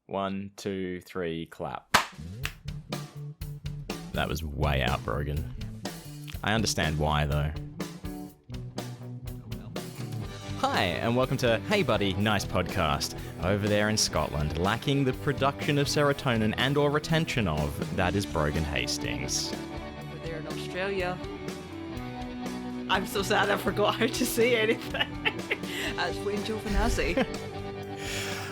1, 2, 3, clap. That was way out, Brogan. I understand why, though. Hi, and welcome to Hey Buddy, Nice Podcast. Over there in Scotland, lacking the production of serotonin and or retention of, that is Brogan Hastings. Over there in Australia. I'm so sad I forgot how to say anything. That's Wayne Giovanazzi.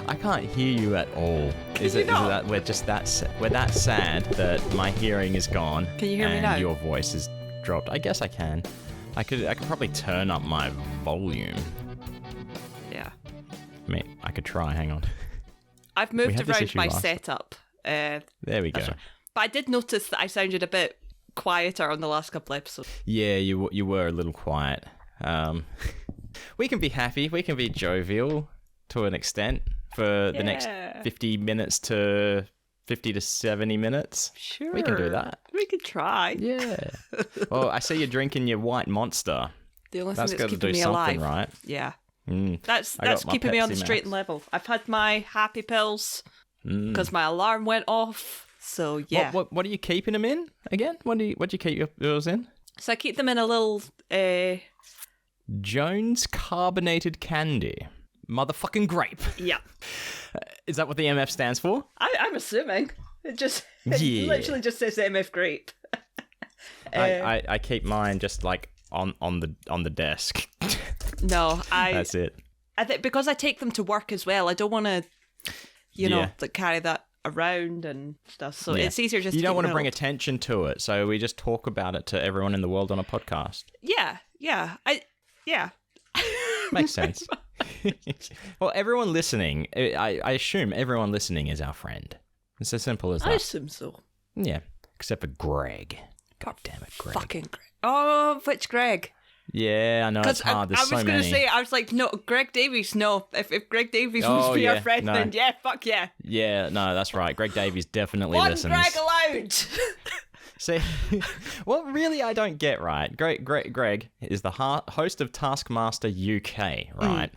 I can't hear you at all. Is it that we're that sad that my hearing is gone? Can you hear me now? And your voice is dropped. I guess I can. I could probably turn up my volume. Yeah. I mean, I could try. Hang on. I've moved around my setup. There we go. Right. But I did notice that I sounded a bit quieter on the last couple episodes. Yeah, you were a little quiet. We can be happy. We can be jovial to an extent for the next 50 minutes to 50 to 70 minutes. Sure. We can do that. We could try. Yeah. Well, I see you're drinking your white Monster. The only thing that's got to keeping do me something, alive. Right? Yeah. Mm. That's keeping Pepsi me on the Max. straight and level. I've had my happy pills because my alarm went off. So yeah. What are you keeping them in again? What do you keep yours in? So I keep them in a little Jones carbonated candy. Motherfucking grape. Yeah. Is that what the MF stands for? I'm assuming. It literally just says MF grape. I keep mine just like on the desk. No, That's it. I think because I take them to work as well, I don't want to, like carry that around and stuff. So it's easier just. You don't want to keep bring attention to it, so we just talk about it to everyone in the world on a podcast. Yeah. Makes sense. Well, everyone listening, I assume everyone listening is our friend. It's as simple as that. I assume so. Yeah, except for Greg. God damn it, Greg. Fucking Greg. Oh, which Greg? Yeah, I know it's hard. There's so many. I was going to say, I was like, no, Greg Davies, no. If Greg Davies wants to be our friend, then yeah, fuck yeah. Yeah, no, that's right. Greg Davies definitely listens. One Greg allowed. See, what really I don't get, right? Greg is the host of Taskmaster UK, right?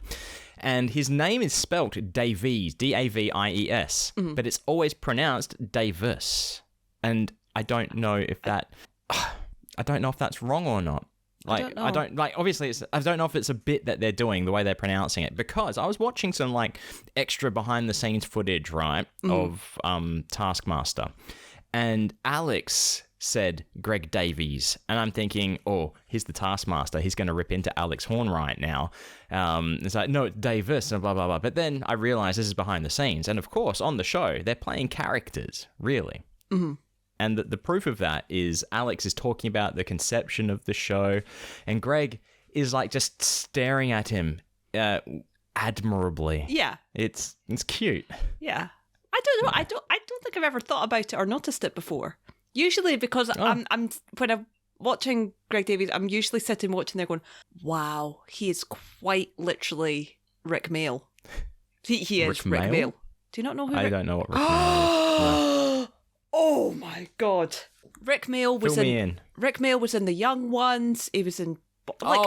And his name is spelt Davies, Davies, but it's always pronounced Davis. And I don't know if that's wrong or not. Like, I don't obviously I don't know if it's a bit that they're doing the way they're pronouncing it, because I was watching some like extra behind the scenes footage, right, of Taskmaster, and Alex said Greg Davies, and I'm thinking, oh, he's the Taskmaster, he's going to rip into Alex Horn right now. It's like, no, Davis, and blah, blah, blah. But then I realized this is behind the scenes. And of course, on the show, they're playing characters, really. Mm-hmm. And the proof of that is Alex is talking about the conception of the show, and Greg is like just staring at him admirably. Yeah. It's cute. Yeah. I don't know. I don't think I've ever thought about it or noticed it before. Usually because I'm when I'm watching Greg Davies, I'm usually sitting watching there going, wow, he is quite literally Rick Mail. He is Rick Mail. Do you not know who I don't know what Rick Mail is. Oh my god. Rick Mail was Rick Mail was in The Young Ones. He was in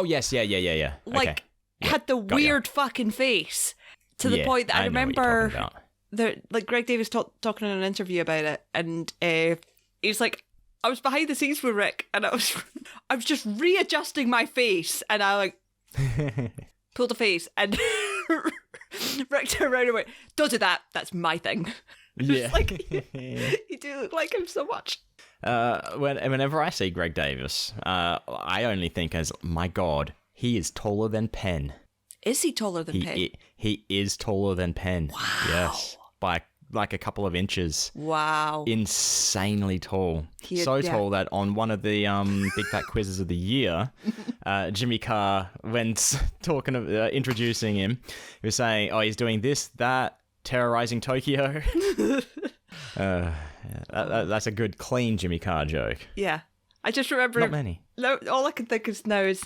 yes, yeah. Like had the weird fucking face to the point that I remember Greg Davies talking in an interview about it, and he was like, I was behind the scenes with Rick, and I was just readjusting my face, and I like pulled the face, and Rick turned around and went, "Don't do that. That's my thing." Yeah, like you do look like him so much. Whenever I see Greg Davies, I only think as, my God, he is taller than Penn. Is he taller than Penn? He is taller than Penn. Wow. Yes, by like a couple of inches. Wow. Insanely tall. Tall that on one of the Big Fat Quizzes of the year, Jimmy Carr, when talking of introducing him, he was saying, oh, he's doing this, that, terrorizing Tokyo. That's a good, clean Jimmy Carr joke. Yeah. I just remember... Not many. All I can think of now is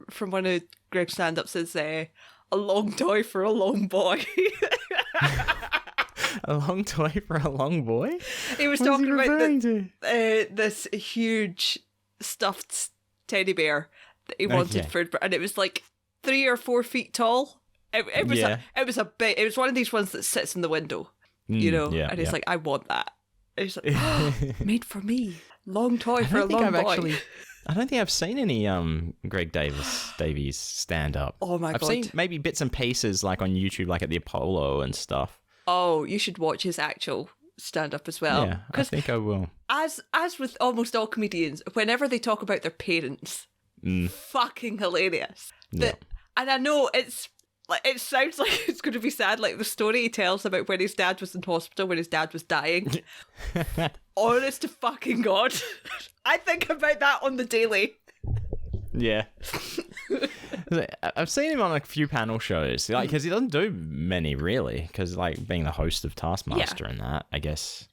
from one of Greg's stand-ups is a long toy for a long boy. A long toy for a long boy? He was talking about this huge stuffed teddy bear that he wanted for, and it was like 3 or 4 feet tall. It was one of these ones that sits in the window. and he's like, I want that. And he's like, oh, made for me. Long toy for a long boy. I don't think I've seen any Greg Davies stand up. Oh my God. I've seen maybe bits and pieces like on YouTube, like at the Apollo and stuff. Oh, you should watch his actual stand up as well. Yeah, I think I will. As with almost all comedians, whenever they talk about their parents, fucking hilarious. Yeah. And I know it sounds like it's going to be sad, like the story he tells about when his dad was in hospital, when his dad was dying. Honest to fucking God. I think about that on the daily. Yeah. I've seen him on a few panel shows, like, because he doesn't do many, really, because, like, being the host of Taskmaster and that, I guess.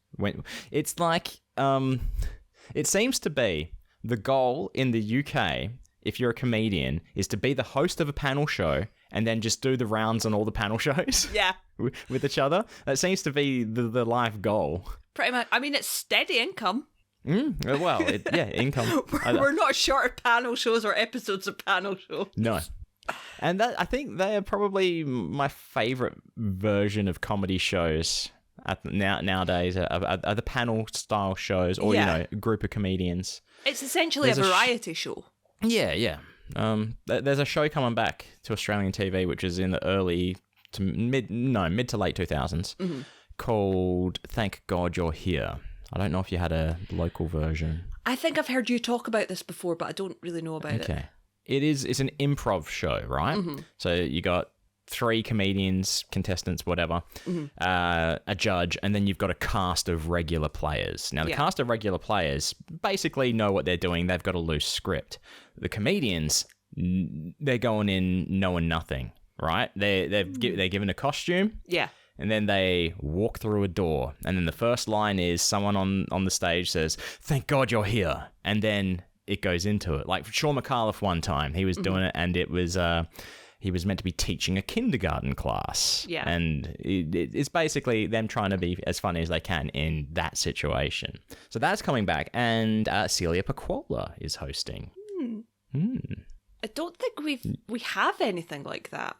It's like, it seems to be the goal in the UK, if you're a comedian, is to be the host of a panel show and then just do the rounds on all the panel shows. Yeah. With each other. That seems to be the life goal. Pretty much. I mean, it's steady income. Well, income. We're not short of panel shows or episodes of panel shows. No. And I think they are probably my favourite version of comedy shows nowadays are the panel style shows or, group of comedians. It's essentially a variety show. Yeah. There's a show coming back to Australian TV, which is in the mid to late 2000s, called Thank God You're Here. I don't know if you had a local version. I think I've heard you talk about this before, but I don't really know about it. Okay. It's an improv show, right? Mm-hmm. So you got 3 comedians, contestants, whatever, a judge, and then you've got a cast of regular players. Now, the cast of regular players basically know what they're doing. They've got a loose script. The comedians, they're going in knowing nothing, right? They're given a costume. Yeah. And then they walk through a door. And then the first line is someone on the stage says, "Thank God you're here." And then it goes into it. Like Sean McAuliffe one time, he was doing it, and it was he was meant to be teaching a kindergarten class. Yeah. And it's basically them trying to be as funny as they can in that situation. So that's coming back. And Celia Pacquola is hosting. I don't think we have anything like that.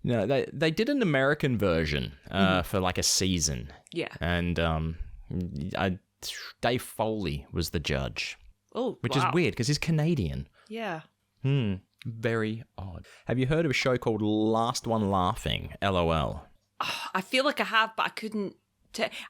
No, they did an American version for like a season. Yeah. And Dave Foley was the judge. Oh, which is weird because he's Canadian. Yeah. Very odd. Have you heard of a show called Last One Laughing? LOL. I feel like I have, but I couldn't.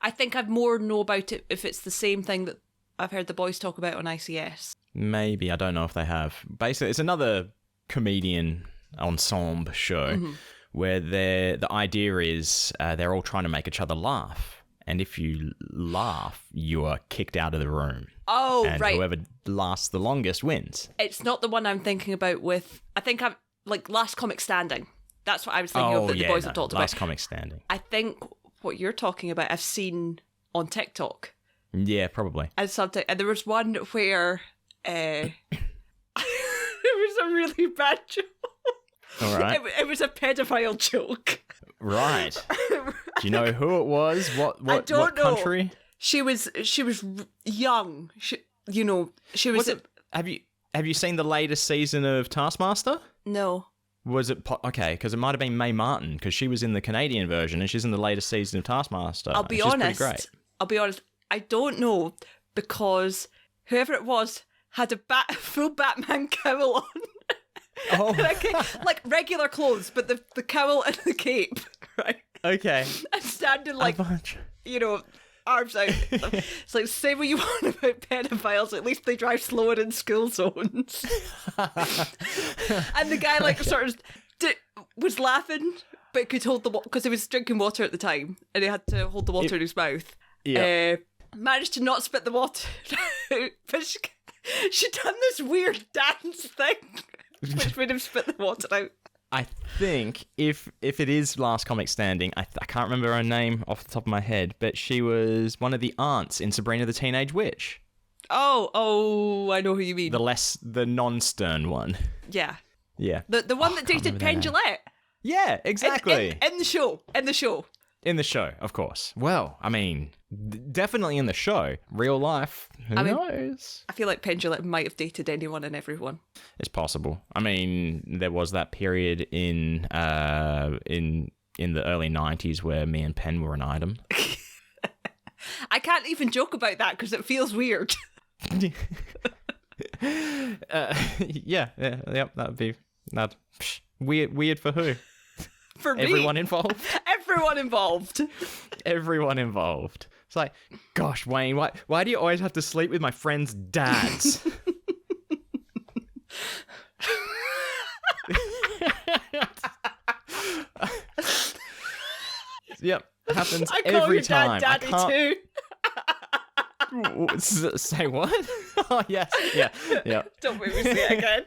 I think I'd more know about it if it's the same thing that I've heard the boys talk about on ICS. Maybe. I don't know if they have. Basically, it's another comedian ensemble show where the idea is they're all trying to make each other laugh. And if you laugh, you are kicked out of the room. Oh, and right. whoever lasts the longest wins. It's not the one I'm thinking about with... I think I'm... Like, Last Comic Standing. That's what I was thinking of that the boys have talked about. Last Comic Standing. I think what you're talking about I've seen on TikTok. Yeah, probably. And there was one where... it was a really bad joke. All right. It was a pedophile joke. Right. Do you know who it was? What I don't know. Country? She was young. She was. Have you seen the latest season of Taskmaster? No. Was it okay? Because it might have been Mae Martin because she was in the Canadian version and she's in the latest season of Taskmaster. I'll be honest. I'll be honest. I don't know because whoever it was had a full Batman cowl on. Oh. Like regular clothes, but the cowl and the cape, right? Okay. And standing like, arms out. It's like, say what you want about pedophiles, at least they drive slower in school zones. And the guy sort of was laughing, but could hold because he was drinking water at the time, and he had to hold the water in his mouth. Yeah. Managed to not spit the water out, but she done this weird dance thing. Which made him spit the water out. I think if it is Last Comic Standing, I can't remember her name off the top of my head, but she was one of the aunts in Sabrina the Teenage Witch. Oh, I know who you mean. The non-stern one. Yeah. Yeah. The one that dated Penn Jillette. Yeah, exactly. In the show. In the show, of course. Well, I mean, definitely in the show. Real life, who knows? I feel like Penn Jillette might have dated anyone and everyone. It's possible. I mean, there was that period in in the early 90s where me and Penn were an item. I can't even joke about that because it feels weird. Yeah, that'd be weird for who? For me. Everyone involved. Everyone involved. Everyone involved. It's like, gosh, Wayne, why do you always have to sleep with my friends' dads? Yep, happens I call every your time. dad Daddy too. Say what? Oh, yes. Yeah. Don't make me say it again.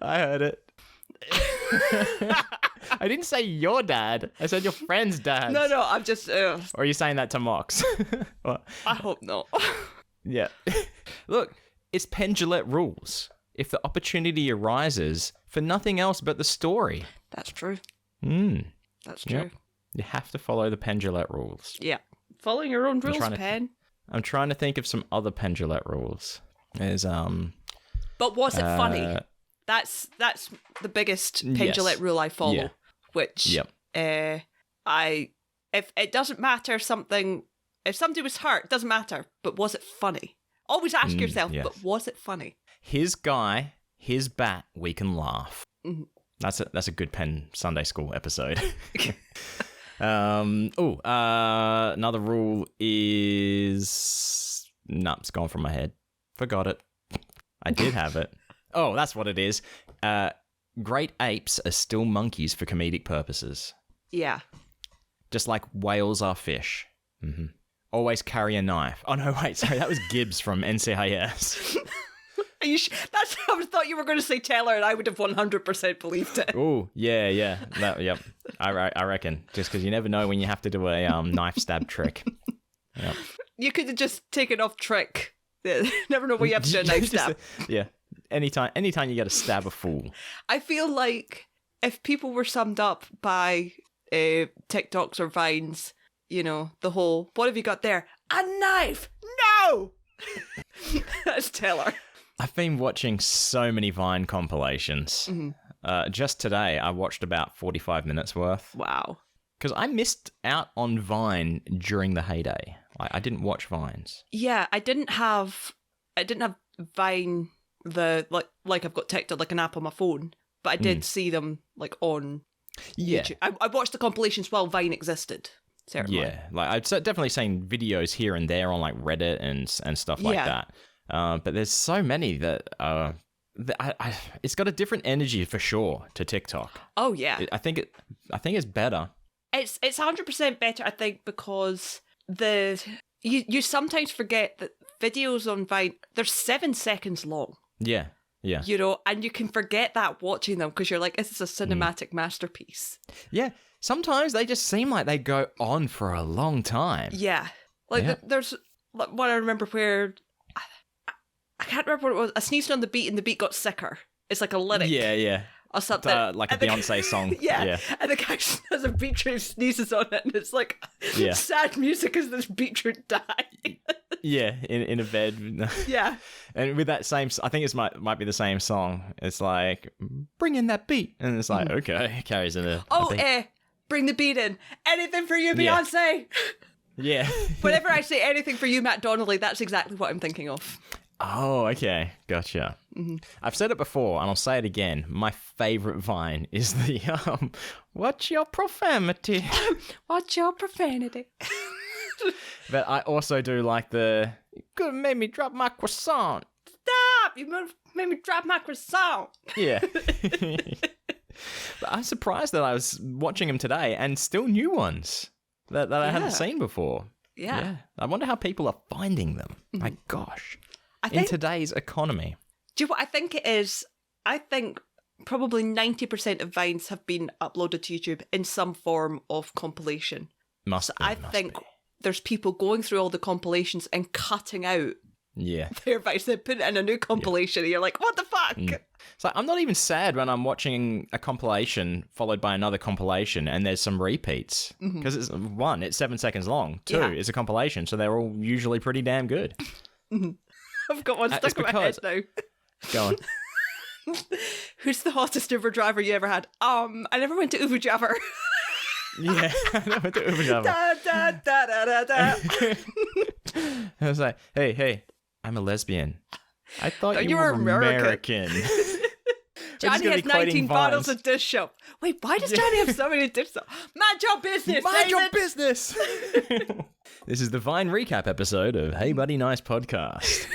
I heard it. I didn't say your dad. I said your friend's dad. No, I'm just... Or are you saying that to Mox? I hope not. Yeah. Look, it's Penn Jillette rules. If the opportunity arises for nothing else but the story. That's true. That's true. Yep. You have to follow the Penn Jillette rules. Yeah. Following your own rules, Penn. I'm trying to think of some other Penn Jillette rules. There's But was it funny? That's the biggest Penn Jillette rule I follow. Which if it doesn't matter if somebody was hurt, it doesn't matter. But was it funny? Always ask yourself, but was it funny? His guy, his bat, we can laugh. Mm-hmm. That's a good Penn Sunday School episode. Another rule is... Nah, it's gone from my head. Forgot it. I did have it. Oh, that's what it is. Great apes are still monkeys for comedic purposes. Yeah. Just like whales are fish. Mm-hmm. Always carry a knife. Oh, no, wait, sorry. That was Gibbs from NCIS. Are you I thought you were going to say Taylor, and I would have 100% believed it. Oh, yeah. Yep. I reckon. Just because you never know when you have to do a knife stab trick. Yep. You could have just taken off trick. Never know when you have to do a knife stab. Yeah. Anytime you got to stab a fool. I feel like if people were summed up by TikToks or Vines, the whole, what have you got there? A knife! No! That's Taylor. I've been watching so many Vine compilations. Mm-hmm. Just today, I watched about 45 minutes worth. Wow. Because I missed out on Vine during the heyday. I didn't watch Vines. Yeah, I didn't have Vine, like I've got TikTok, like an app on my phone, but I did see them like on YouTube. I watched the compilations while Vine existed. Certainly. Yeah, like I've definitely seen videos here and there on like Reddit and stuff like that. But there's so many that it's got a different energy for sure to TikTok. Oh yeah, I think it's better. It's 100% better, I think, because you sometimes forget that videos on Vine, they're 7 seconds long. Yeah. And you can forget that watching them because you're like, this is a cinematic masterpiece. Yeah. Sometimes they just seem like they go on for a long time. Yeah. There's one I remember where, I can't remember what it was. I sneezed on the beat and the beat got sicker. It's like a lyric. Yeah. Or something. Like a Beyonce song. Yeah. And the guy has a beetroot, sneezes on it, and it's like sad music as this beetroot dies. Yeah, in a bed. Yeah. And with that same, I think it might be the same song. It's like, bring in that beat. And it's like, okay, it carries in a bring the beat in. Anything for you, Beyonce. Yeah. Whenever I say anything for you, Matt Donnelly, that's exactly what I'm thinking of. Oh, okay. Gotcha. Mm-hmm. I've said it before, and I'll say it again. My favourite Vine is the, what's your profanity? What's your profanity? But I also do like the, you could have made me drop my croissant. Stop! You made me drop my croissant. Yeah. But I'm surprised that I was watching them today and still new ones that I hadn't seen before. Yeah. I wonder how people are finding them. Mm-hmm. My gosh. In today's economy. Do you know what I think it is? I think probably 90% of Vines have been uploaded to YouTube in some form of compilation. I think there's people going through all the compilations and cutting out their Vines. They put it in a new compilation and you're like, what the fuck? So I'm not even sad when I'm watching a compilation followed by another compilation and there's some repeats. Because it's 1, it's 7 seconds long. 2, it's a compilation. So they're all usually pretty damn good. I've got one stuck in my head now. Go on. Who's the hottest Uber driver you ever had? I never went to Uber driver. Yeah. Da, da, da, da, da, da. I was like, hey, I'm a lesbian. I thought you were were American. Johnny has 19 bottles of dish soap. Wait, why does Johnny have so many dish soap? Mind your business, Mind your David. business. This is the Vine recap episode of Hey Buddy Nice Podcast.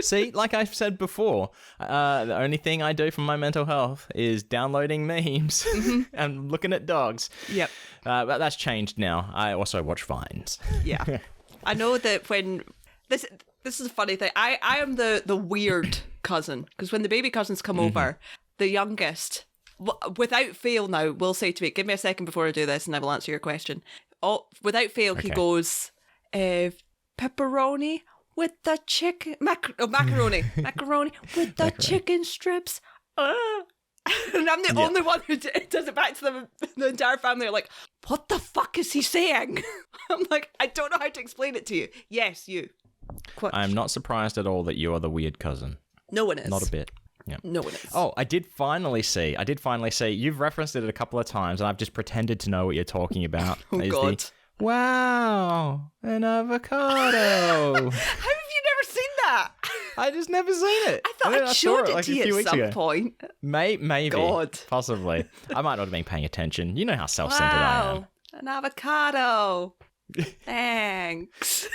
See, like I've said before, the only thing I do for my mental health is downloading memes and looking at dogs. Yep. But that's changed now. I also watch Vines. Yeah. I know that when... This is a funny thing. I am the weird cousin, because when the baby cousins come over, the youngest, without fail now, will say to me, give me a second before I do this and I will answer your question. Oh, without fail, he goes, pepperoni with the chicken, macaroni with the chicken strips. And I'm the only one who does it back to them. The entire family are like, what the fuck is he saying? I'm like, I don't know how to explain it to you. Yes, you. I'm not surprised at all that you are the weird cousin. No one is. Not a bit. Yeah. No one is. Oh, I did finally see. You've referenced it a couple of times, and I've just pretended to know what you're talking about. Oh, God. Wow, an avocado. How have you never seen that? I just never seen it. I thought I showed it to you at some point. Maybe. God. Possibly. I might not have been paying attention. You know how self-centered I am. An avocado. Thanks.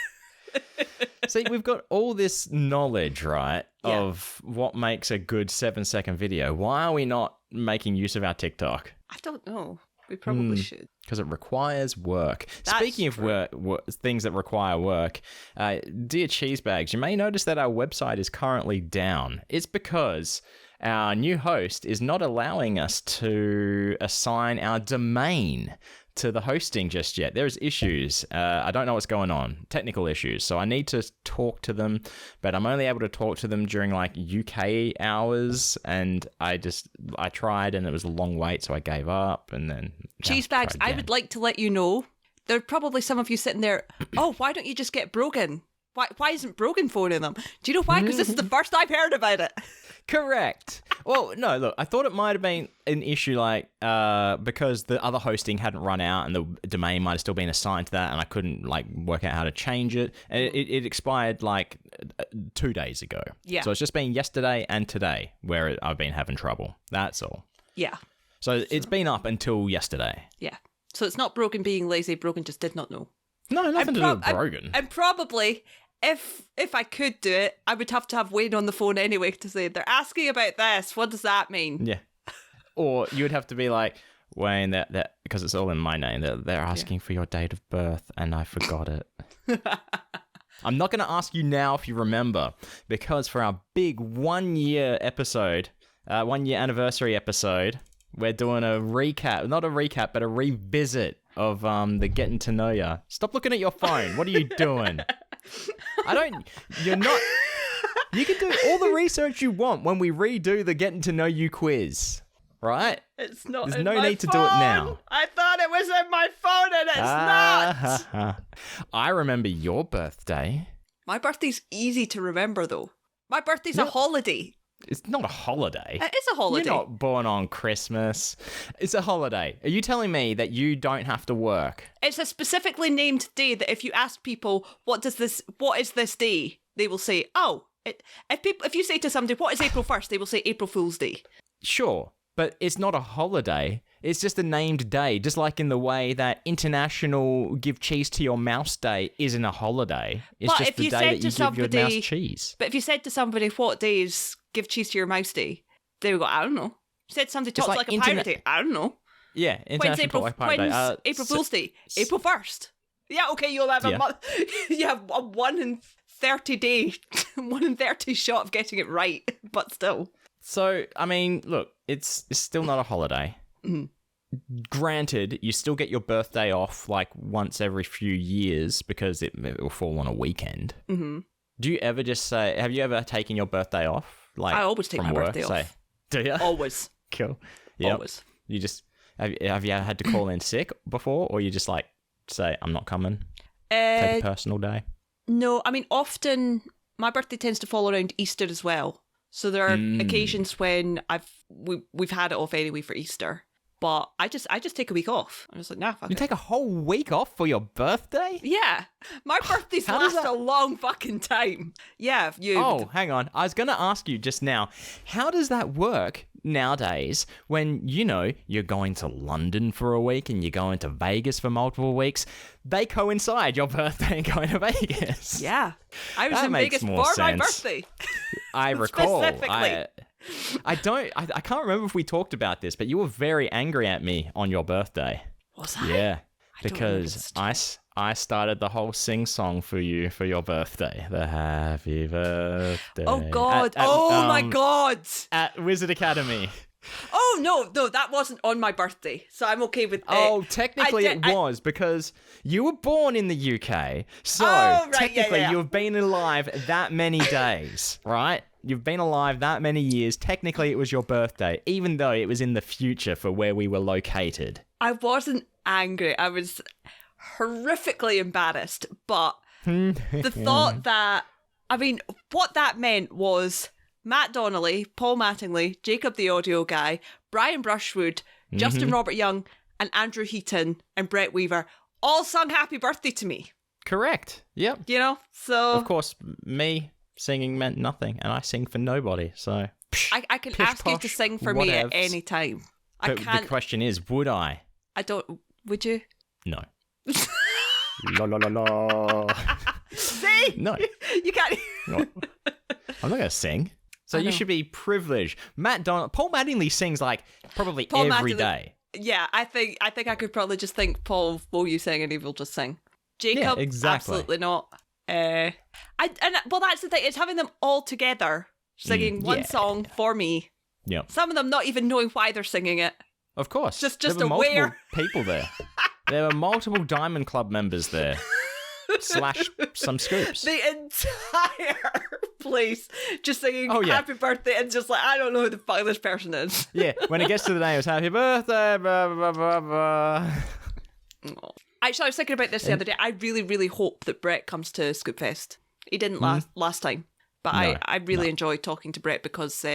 See, we've got all this knowledge, right, of what makes a good 7-second video. Why are we not making use of our TikTok? I don't know. We probably should. Because it requires work. That's Speaking of things that require work, dear Cheesebags, you may notice that our website is currently down. It's because our new host is not allowing us to assign our domain to the hosting just yet. There's issues. I don't know what's going on. Technical issues. So I need to talk to them, but I'm only able to talk to them during like UK hours. And I tried and it was a long wait, so I gave up. And then Cheesebags, I would like to let you know, there are probably some of you sitting there, oh, why don't you just get Brogan? Why isn't Brogan phoning them? Do you know why? Because this is the first I've heard about it. Correct. Well, no, look, I thought it might have been an issue like because the other hosting hadn't run out and the domain might have still been assigned to that and I couldn't like work out how to change it. And it expired like 2 days ago. Yeah. So it's just been yesterday and today where I've been having trouble. That's all. Yeah. So it's been up until yesterday. Yeah. So it's not Brogan being lazy. Brogan just did not know. No, nothing to do with Brogan. And probably... If I could do it, I would have to have Wayne on the phone anyway to say, they're asking about this. What does that mean? Yeah. Or you would have to be like, Wayne, that because it's all in my name, they're asking for your date of birth and I forgot it. I'm not going to ask you now if you remember, because for our big 1 year episode, 1 year anniversary episode, we're doing a recap, not a recap, but a revisit of the Getting to Know Ya. Stop looking at your phone. What are you doing? You're not, you can do all the research you want when we redo the Getting to Know You quiz, right? It's not. There's no need to do it now. I thought it was in my phone and it's not. I remember your birthday. My birthday's easy to remember though. My birthday's a holiday. It's not a holiday. It is a holiday. You're not born on Christmas. It's a holiday. Are you telling me that you don't have to work? It's a specifically named day that if you ask people, what is this day? They will say, if you say to somebody, what is April 1st? They will say April Fool's Day. Sure, but it's not a holiday. It's just a named day, just like in the way that International Give Cheese to Your Mouse Day isn't a holiday. It's but just if the you day said that you to give your mouse cheese. But if you said to somebody, what day is Give Cheese to Your Mouse Day? They would go, I don't know. Said somebody talks like a pirate day. I don't know. Yeah, International When's Pirate Day. April Fool's Day? April 1st. Yeah, okay, you'll have a month. You have a 1 in 30 day, 1 in 30 shot of getting it right, but still. So, I mean, look, it's still not a holiday. Mm-hmm. Granted, you still get your birthday off like once every few years because it will fall on a weekend. Mm-hmm. Do you ever just say, have you ever taken your birthday off? Like, I always take my work, birthday off. Do you? Always. Cool. Yep. Always. You just, have you had to call in sick before, or you just like say, I'm not coming? Take a personal day? No, I mean, often my birthday tends to fall around Easter as well. So there are occasions when we've had it off anyway for Easter. But I just take a week off. I was like, nah, fuck You it. take a whole week off for your birthday? Yeah. My birthdays last a long fucking time. Yeah. Oh, hang on. I was going to ask you just now, how does that work nowadays when, you're going to London for a week and you're going to Vegas for multiple weeks? They coincide, your birthday and going to Vegas. Yeah. I was That in makes Vegas more for my sense. birthday. I recall. Specifically. I can't remember if we talked about this, but you were very angry at me on your birthday. Was I? Yeah, I don't remember because this. I started the whole sing song for you for your birthday. The happy birthday. Oh, God. My God. At Wizard Academy. Oh, no, that wasn't on my birthday. So I'm okay with it. Oh, technically it was because you were born in the UK. So right, technically yeah. you've been alive that many days, right? You've been alive that many years. Technically it was your birthday, even though it was in the future for where we were located. I wasn't angry. I was horrifically embarrassed. But the thought that, what that meant was Matt Donnelly, Paul Mattingly, Jacob the audio guy, Brian Brushwood, Justin Robert Young, and Andrew Heaton and Brett Weaver all sung happy birthday to me. Correct. Yep. So... Of course, me singing meant nothing, and I sing for nobody, so... I can ask you to sing for me at any time. But the question is, would I? I don't... Would you? No. La la la la. See? No. You can't... I'm not going to sing. So you should be privileged. Paul Mattingly sings probably every day. Yeah, I think I could probably just think, Paul, will you sing? And he will just sing. Jacob, exactly. Absolutely not. Well, that's the thing. It's having them all together singing one song for me. Yeah. Some of them not even knowing why they're singing it. Of course. Just there were aware. Multiple people there. There were multiple Diamond Club members there. / some scoops. The entire place just singing happy birthday and just I don't know who the fuck this person is. Yeah, when it gets to the name, it's happy birthday, blah, blah, blah, blah. Actually, I was thinking about this the other day. I really, really hope that Brett comes to Scoopfest. He didn't last time, but I really enjoyed talking to Brett because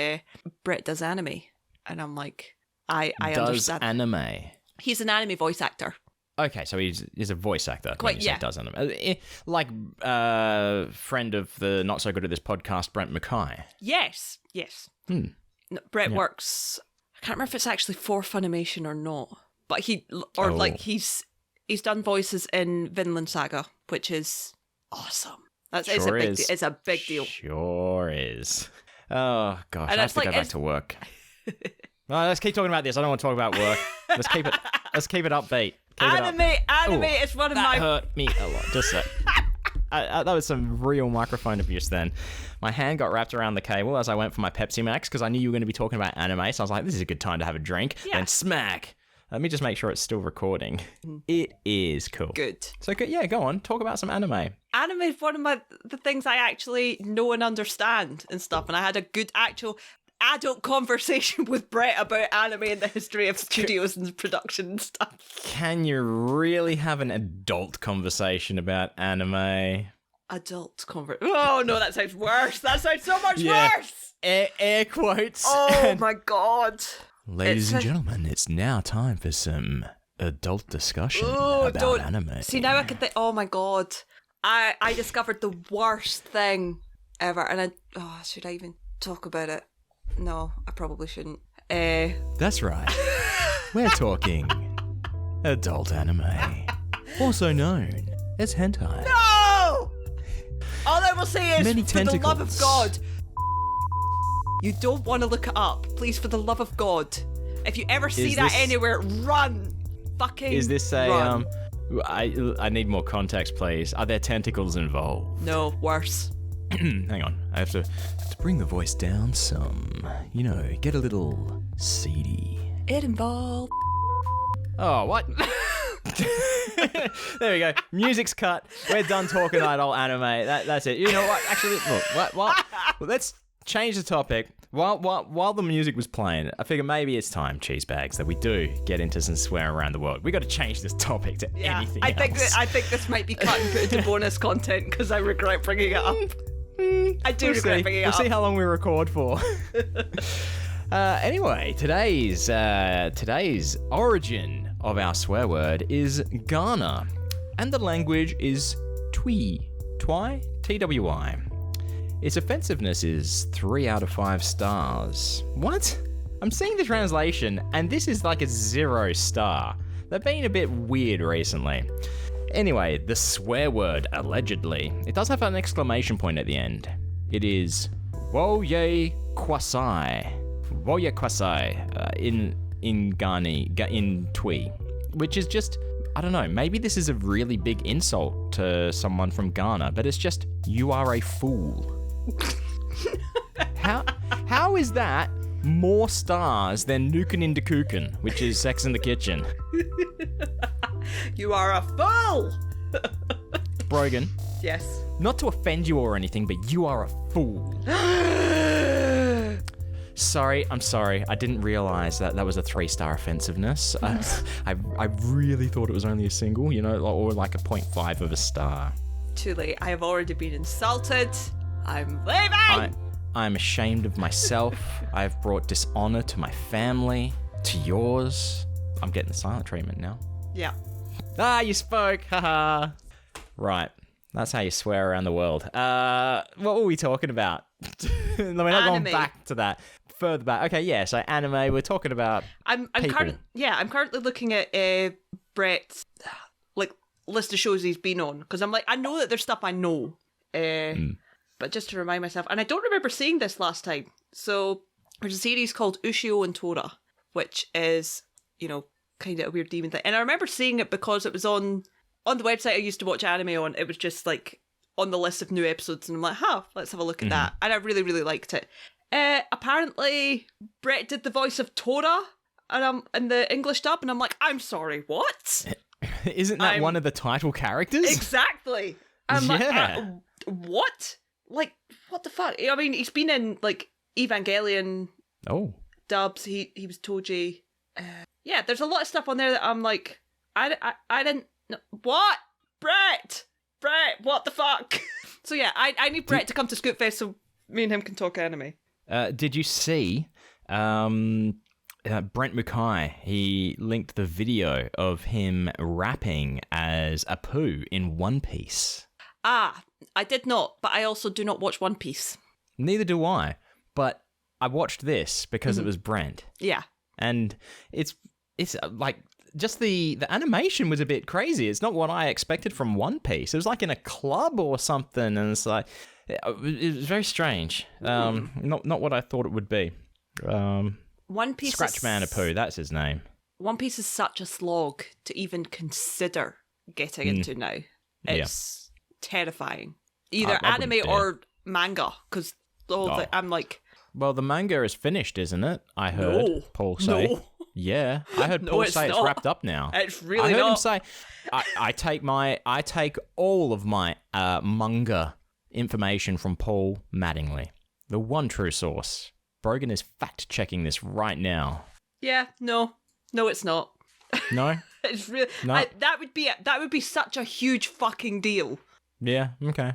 Brett does anime. And I'm like, I understand. Does anime? He's an anime voice actor. Okay, so he's a voice actor. Quite, yeah. Does anime. Friend of the not so good at this podcast, Brent Mackay. Yes. No, Brett works. I can't remember if it's actually for Funimation or not, but he's done voices in Vinland Saga, which is awesome. It's a big deal. Sure is. Oh gosh, and I have to go back to work. No, let's keep talking about this. I don't want to talk about work. Let's keep it upbeat. Anime is one of that my... hurt me a lot. Just that was some real microphone abuse then. My hand got wrapped around the cable as I went for my Pepsi Max because I knew you were going to be talking about anime, so I was like, this is a good time to have a drink. Yeah. Then smack. Let me just make sure it's still recording. It is cool. Good. So, yeah, go on. Talk about some anime. Anime is one of the things I actually know and understand and stuff, and I had a good actual... adult conversation with Brett about anime and the history of studios and production and stuff. Can you really have an adult conversation about anime? Adult conversation? Oh no, that sounds worse. That sounds so much worse. Air quotes. Oh my god. Ladies and gentlemen, it's now time for some adult discussion about anime. See, now I can think, oh my god. I discovered the worst thing ever, and should I even talk about it? No, I probably shouldn't. That's right. We're talking adult anime, also known as hentai. No! All I will say is, Many for the love of God, you don't want to look it up. Please, for the love of God. If you ever see that anywhere, run. Fucking Is this run. I need more context, please. Are there tentacles involved? No, worse. Hang on. I have to bring the voice down some. Get a little seedy. It involved... Oh, what? There we go. Music's cut. We're done talking adult anime. That's it. You know what? Actually, look. What? Let's change the topic. While the music was playing, I figure maybe it's time, cheese bags, that we do get into some swearing around the world. We got to change this topic to anything else. I think this might be cut and put into bonus content because I regret bringing it up. I do regret bringing it up. We'll see how long we record for. Anyway, today's origin of our swear word is Ghana, and the language is Twi, Twi. Its offensiveness is 3 out of 5 stars. What? I'm seeing the translation, and this is like a 0 star. They've been a bit weird recently. Anyway, the swear word, allegedly. It does have an exclamation point at the end. It is Woye Kwasai. Woye Kwasai in Ghani, in Twi. Which is just, I don't know, maybe this is a really big insult to someone from Ghana, but it's just, you are a fool. How is that more stars than Nukin in the Kukin, which is Sex in the Kitchen? You are a fool! Brogan. Yes. Not to offend you or anything, but you are a fool. I'm sorry. I didn't realize that was a 3-star offensiveness. I really thought it was only a single, or like a 0.5 of a star. Too late. I have already been insulted. I'm leaving! I'm ashamed of myself. I've brought dishonor to my family, to yours. I'm getting the silent treatment now. Yeah. You spoke. Haha. Right. That's how you swear around the world. What were we talking about? We're not going back to that. Further back. Okay, yeah, so anime, we're talking about I'm currently looking at Brett's list of shows he's been on, because I'm like, I know that there's stuff I know. But just to remind myself, and I don't remember seeing this last time. So there's a series called Ushio and Tora, which is, kind of a weird demon thing. And I remember seeing it because it was on the website I used to watch anime on. It was just like on the list of new episodes, and I'm like, let's have a look at that. And I really, really liked it. Apparently Brett did the voice of Tora and in the English dub, and I'm like, I'm sorry, what? Isn't that one of the title characters? Exactly. I'm like, what? Like, what the fuck? I mean, he's been in like Evangelion dubs. He was Toji. Yeah, there's a lot of stuff on there that I'm like, I didn't know. What? Brett, what the fuck? So yeah, I need Brett to come to Scootfest so me and him can talk anime. Did you see Brent Mukai? He linked the video of him rapping as Apu in One Piece. I did not, but I also do not watch One Piece. Neither do I, but I watched this because it was Brent. Yeah. And it's like, just the animation was a bit crazy. It's not what I expected from One Piece. It was like in a club or something, and it's like, it was very strange. Not what I thought it would be. One Piece Scratchman Apu, that's his name. One Piece is such a slog to even consider getting into now. It's terrifying. Either anime or manga, because I'm like... Well, the manga is finished, isn't it? I heard Paul say. No. Yeah, I heard Paul say it's wrapped up now. It's really I heard not. him say, I take all of my manga information from Paul Mattingly, the one true source. Brogan is fact-checking this right now. Yeah, no, it's not. No? It's really... No? That would be such a huge fucking deal. Yeah, okay.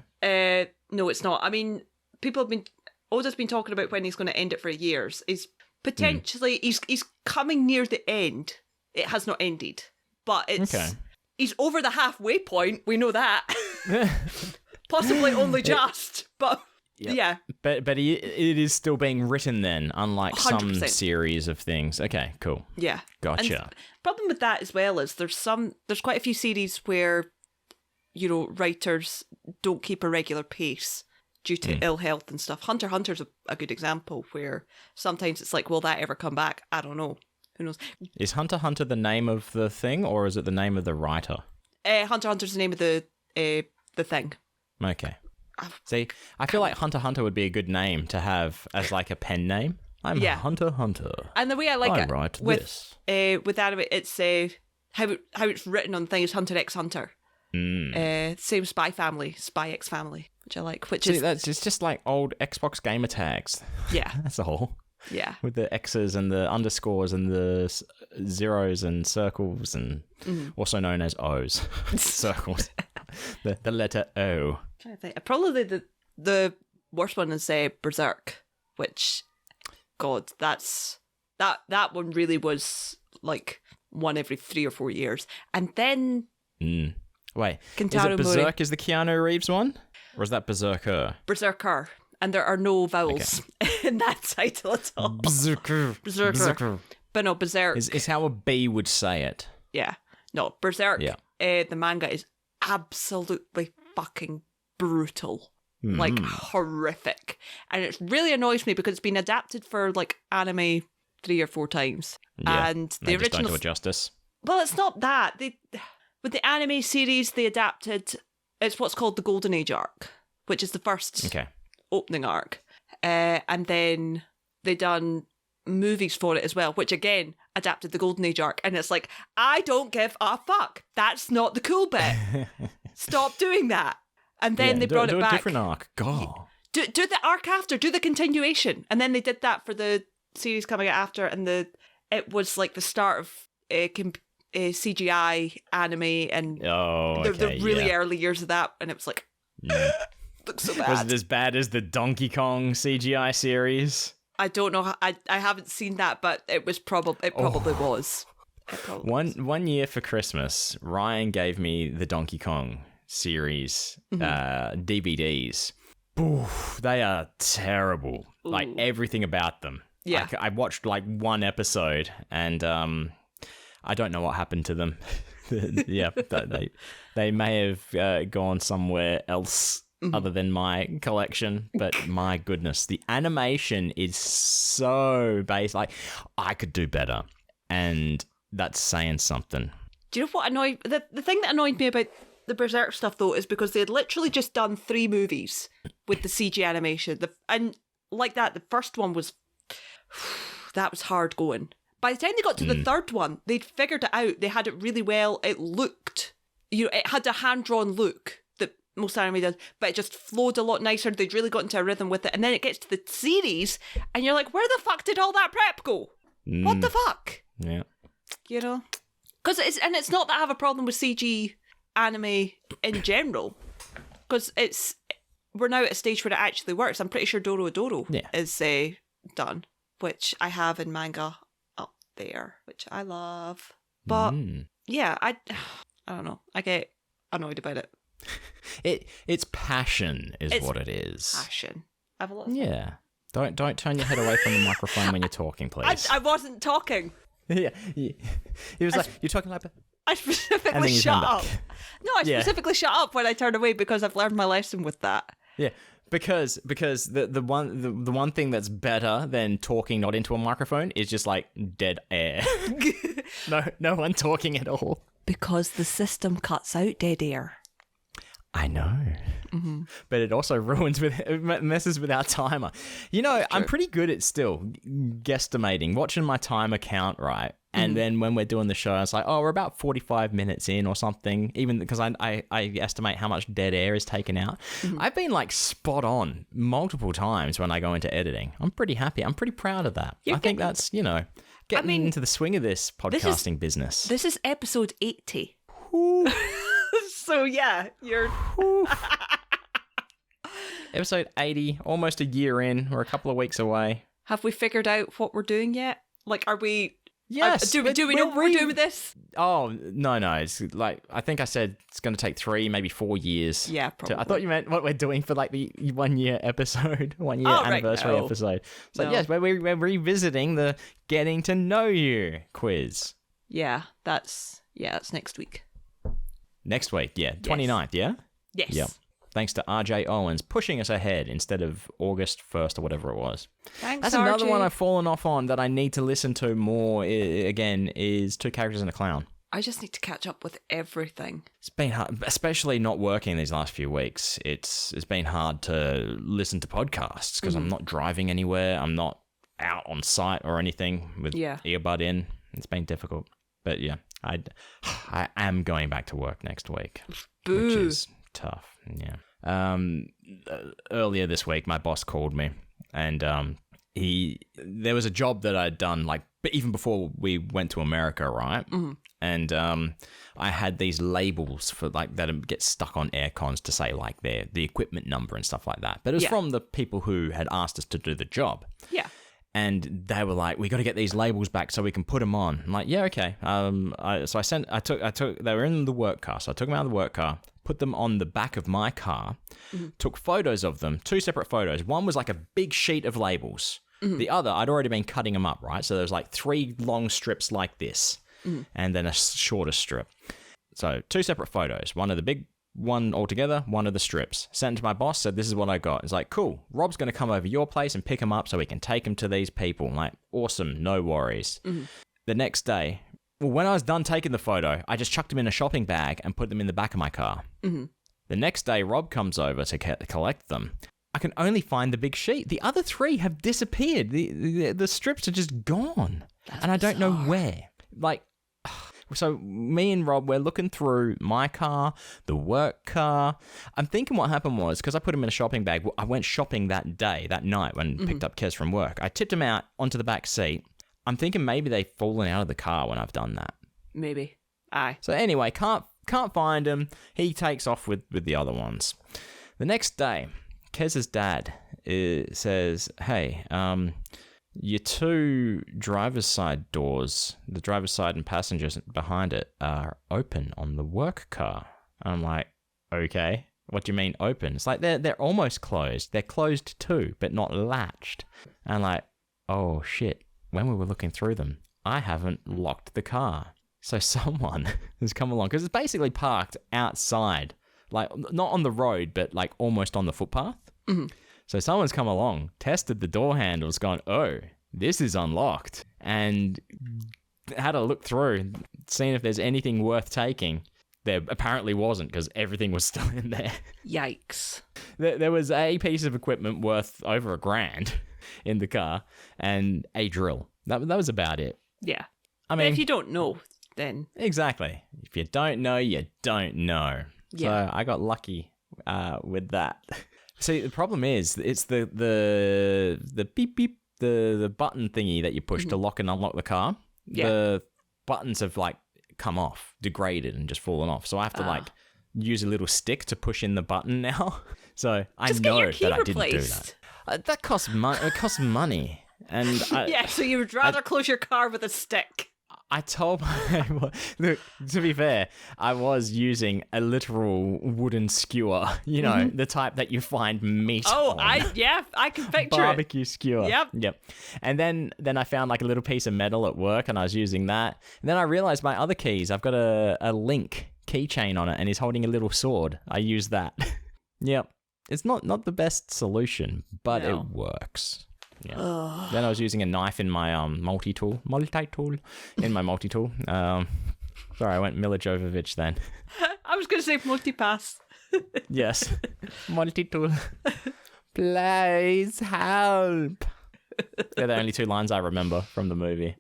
No, it's not. I mean, people have been... Oda's been talking about when he's going to end it for years. Is potentially... He's coming near the end. It has not ended. But it's... Okay. He's over the halfway point. We know that. Possibly only just. But... Yep. Yeah. But it is still being written then, unlike 100%. Some series of things. Okay, cool. Yeah. Gotcha. And problem with that as well is there's quite a few series where, writers don't keep a regular pace due to ill health and stuff. Hunter x Hunter's a good example where sometimes it's like, will that ever come back? I don't know. Who knows? Is Hunter x Hunter the name of the thing, or is it the name of the writer? Hunter x Hunter's the name of the thing. Okay. See, I feel like Hunter x Hunter would be a good name to have as like a pen name. I'm Hunter x Hunter. And the way I like it write with anime, it's how it's written on things, Hunter x Hunter. Same Spy X Family, which I like. It's just like old Xbox gamer tags. Yeah, that's all. Yeah, with the X's and the underscores and the zeros and circles and also known as O's, circles. the letter O. I'm trying to think. Probably the worst one is Berserk, which God, that one really was like one every 3 or 4 years. And then... Wait, Kentaro is it Berserk Mori. is the Keanu Reeves one? Or is that Berserker? Berserker. And there are no vowels in that title at all. Berserker. But no, Berserk. Is how a bee would say it. Yeah. No, Berserk, the manga is absolutely fucking brutal. Like, horrific. And it really annoys me because it's been adapted for, like, anime 3 or 4 times. Yeah, and the they original... just don't do it justice. Well, it's not that. With the anime series, they adapted... It's what's called the Golden Age arc, which is the first opening arc. And then they done movies for it as well, which again adapted the Golden Age arc. And it's like, I don't give a fuck. That's not the cool bit. Stop doing that. And then they brought it back. Do a different arc. God. Do the arc after. Do the continuation. And then they did that for the series coming out after. And it was like the start of CGI anime and the really early years of that. And it was like, looks so bad. Was it as bad as the Donkey Kong CGI series? I don't know. I haven't seen that, but it was probably was. One year for Christmas, Ryan gave me the Donkey Kong series DVDs. Oof, they are terrible. Ooh. Like everything about them. Yeah, I watched like one episode, and I don't know what happened to them. They may have gone somewhere else other than my collection, but my goodness, the animation is so base. Like, I could do better, and that's saying something. Do you know what annoyed the thing that annoyed me about the Berserk stuff though is because they had literally just done 3 movies with the CG animation, and like that, the first one was that was hard going. By the time they got to the third one, they'd figured it out. They had it really well. It looked, it had a hand-drawn look that most anime does, but it just flowed a lot nicer. They'd really got into a rhythm with it. And then it gets to the series, and you're like, where the fuck did all that prep go? What the fuck? Yeah. You know? Because it's not that I have a problem with CG anime in general, because we're now at a stage where it actually works. I'm pretty sure Doro is done, which I have in manga there, which I love, but yeah, I don't know, I get annoyed about it. It's passion is what it is. Passion. I have a lot. Don't turn your head away from the microphone when you're talking, please. I wasn't talking. He was like, you're talking like that. I specifically shut up. No, I specifically shut up when I turned away because I've learned my lesson with that. Yeah. Because the one thing that's better than talking not into a microphone is just like dead air. No one talking at all. Because the system cuts out dead air. I know. But it also messes with our timer. You know, I'm pretty good at still guesstimating, watching my timer count, right? And then when we're doing the show, it's like, we're about 45 minutes in or something, even because I estimate how much dead air is taken out. I've been like spot on multiple times when I go into editing. I'm pretty happy. I'm pretty proud of that. I think that's, getting into the swing of this podcasting business. This is episode 80. So yeah, you're... Episode 80, almost a year in. We're a couple of weeks away. Have we figured out what we're doing yet? Like, are we... Yes. Do we know what we're doing with this? Oh, no. It's like, I think I said it's going to take 3, maybe 4 years. Yeah, probably. I thought you meant what we're doing for like the 1 year episode, 1 year anniversary episode. So yes, we're revisiting the Getting to Know You quiz. Yeah, that's next week. Next week, yeah. 29th, yeah? Yes. Yep. Thanks to RJ Owens pushing us ahead instead of August 1st or whatever it was. Thanks, That's another one I've fallen off on that I need to listen to more again is Two Characters and a Clown. I just need to catch up with everything. It's been hard, especially not working these last few weeks. It's been hard to listen to podcasts because I'm not driving anywhere. I'm not out on site or anything with earbud in. It's been difficult. But yeah, I am going back to work next week, which is tough. Yeah. Earlier this week, my boss called me, and there was a job that I'd done like even before we went to America, right? And I had these labels for like that get stuck on air cons to say like the equipment number and stuff like that. But it was from the people who had asked us to do the job. Yeah. And they were like, we got to get these labels back so we can put them on. I'm like, yeah, okay. They were in the work car. So I took them out of the work car, put them on the back of my car, took photos of them, 2 separate photos. One was like a big sheet of labels. The other, I'd already been cutting them up, right? So there was like 3 long strips like this, and then a shorter strip. So 2 separate photos. One of the big one altogether, one of the strips. Sent to my boss, said, this is what I got. It's like, cool, Rob's going to come over your place and pick them up so we can take them to these people. I'm like, awesome, no worries. The next day, when I was done taking the photo, I just chucked them in a shopping bag and put them in the back of my car. The next day, Rob comes over to collect them. I can only find the big sheet. The other 3 have disappeared. The strips are just gone. And I don't know where. Like, so me and Rob, we're looking through my car, the work car. I'm thinking what happened was, because I put them in a shopping bag, I went shopping that night when I picked up Kez from work. I tipped him out onto the back seat. I'm thinking maybe they've fallen out of the car when I've done that. Maybe. Aye. So anyway, can't find him. He takes off with the other ones. The next day, Kez's dad says, hey, your 2 driver's side doors, the driver's side and passengers behind it, are open on the work car. I'm like, okay, what do you mean open? It's like they're almost closed. They're closed too, but not latched. And I'm like, oh shit, when we were looking through them, I haven't locked the car. So someone has come along, because it's basically parked outside, like not on the road, but like almost on the footpath. So someone's come along, tested the door handles, gone, oh, this is unlocked, and had a look through, seen if there's anything worth taking. There apparently wasn't, because everything was still in there. Yikes. There was a piece of equipment worth over $1,000 in the car, and a drill. That was about it. Yeah. I mean, but if you don't know, then... Exactly. If you don't know, you don't know. Yeah. So I got lucky with that. See, the problem is, it's the beep beep, the button thingy that you push to lock and unlock the car. Yeah. The buttons have like come off, degraded, and just fallen off. So I have to like use a little stick to push in the button now. So I know that I didn't do that. That costs money. It costs money, and yeah. So you would rather close your car with a stick. I told look, to be fair, I was using a literal wooden skewer, you know, the type that you find meat on. I can picture Barbecue skewer. Yep. And then I found like a little piece of metal at work, and I was using that. And then I realized my other keys, I've got a Link keychain on it, and he's holding a little sword. I use that. Yep. It's not the best solution, but it works. Yeah. Then I was using a knife in my multi-tool in my multi-tool. Sorry, I went Mila Jovovich then. I was going to say multi-pass. Yes. Multi-tool. Please help. They're the only 2 lines I remember from the movie.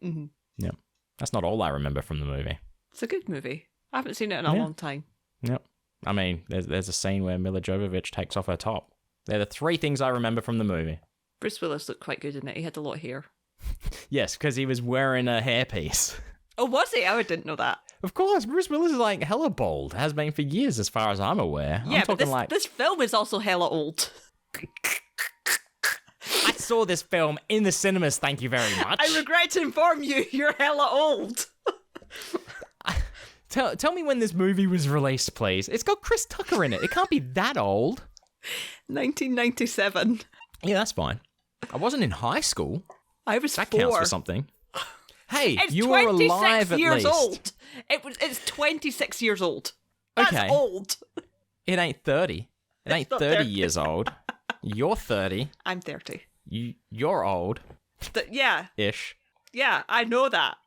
Yep. That's not all I remember from the movie. It's a good movie. I haven't seen it in a long time. Yep. I mean, there's a scene where Mila Jovovich takes off her top. They're the 3 things I remember from the movie. Bruce Willis looked quite good in it. He had a lot of hair. Yes, because he was wearing a hairpiece. Oh, was he? I didn't know that. Of course, Bruce Willis is like hella bald. Has been for years as far as I'm aware. Yeah, I'm talking but this film is also hella old. I saw this film in the cinemas, thank you very much. I regret to inform you, you're hella old. Tell me when this movie was released, please. It's got Chris Tucker in it. It can't be that old. 1997. Yeah, that's fine. I wasn't in high school. I was 4. That counts for something. Hey, it's you were alive at years least. Old. It's 26 years old. That's okay. Old. It ain't 30. It ain't 30 years old. You're 30. I'm 30. You're old. Yeah. Ish. Yeah, I know that.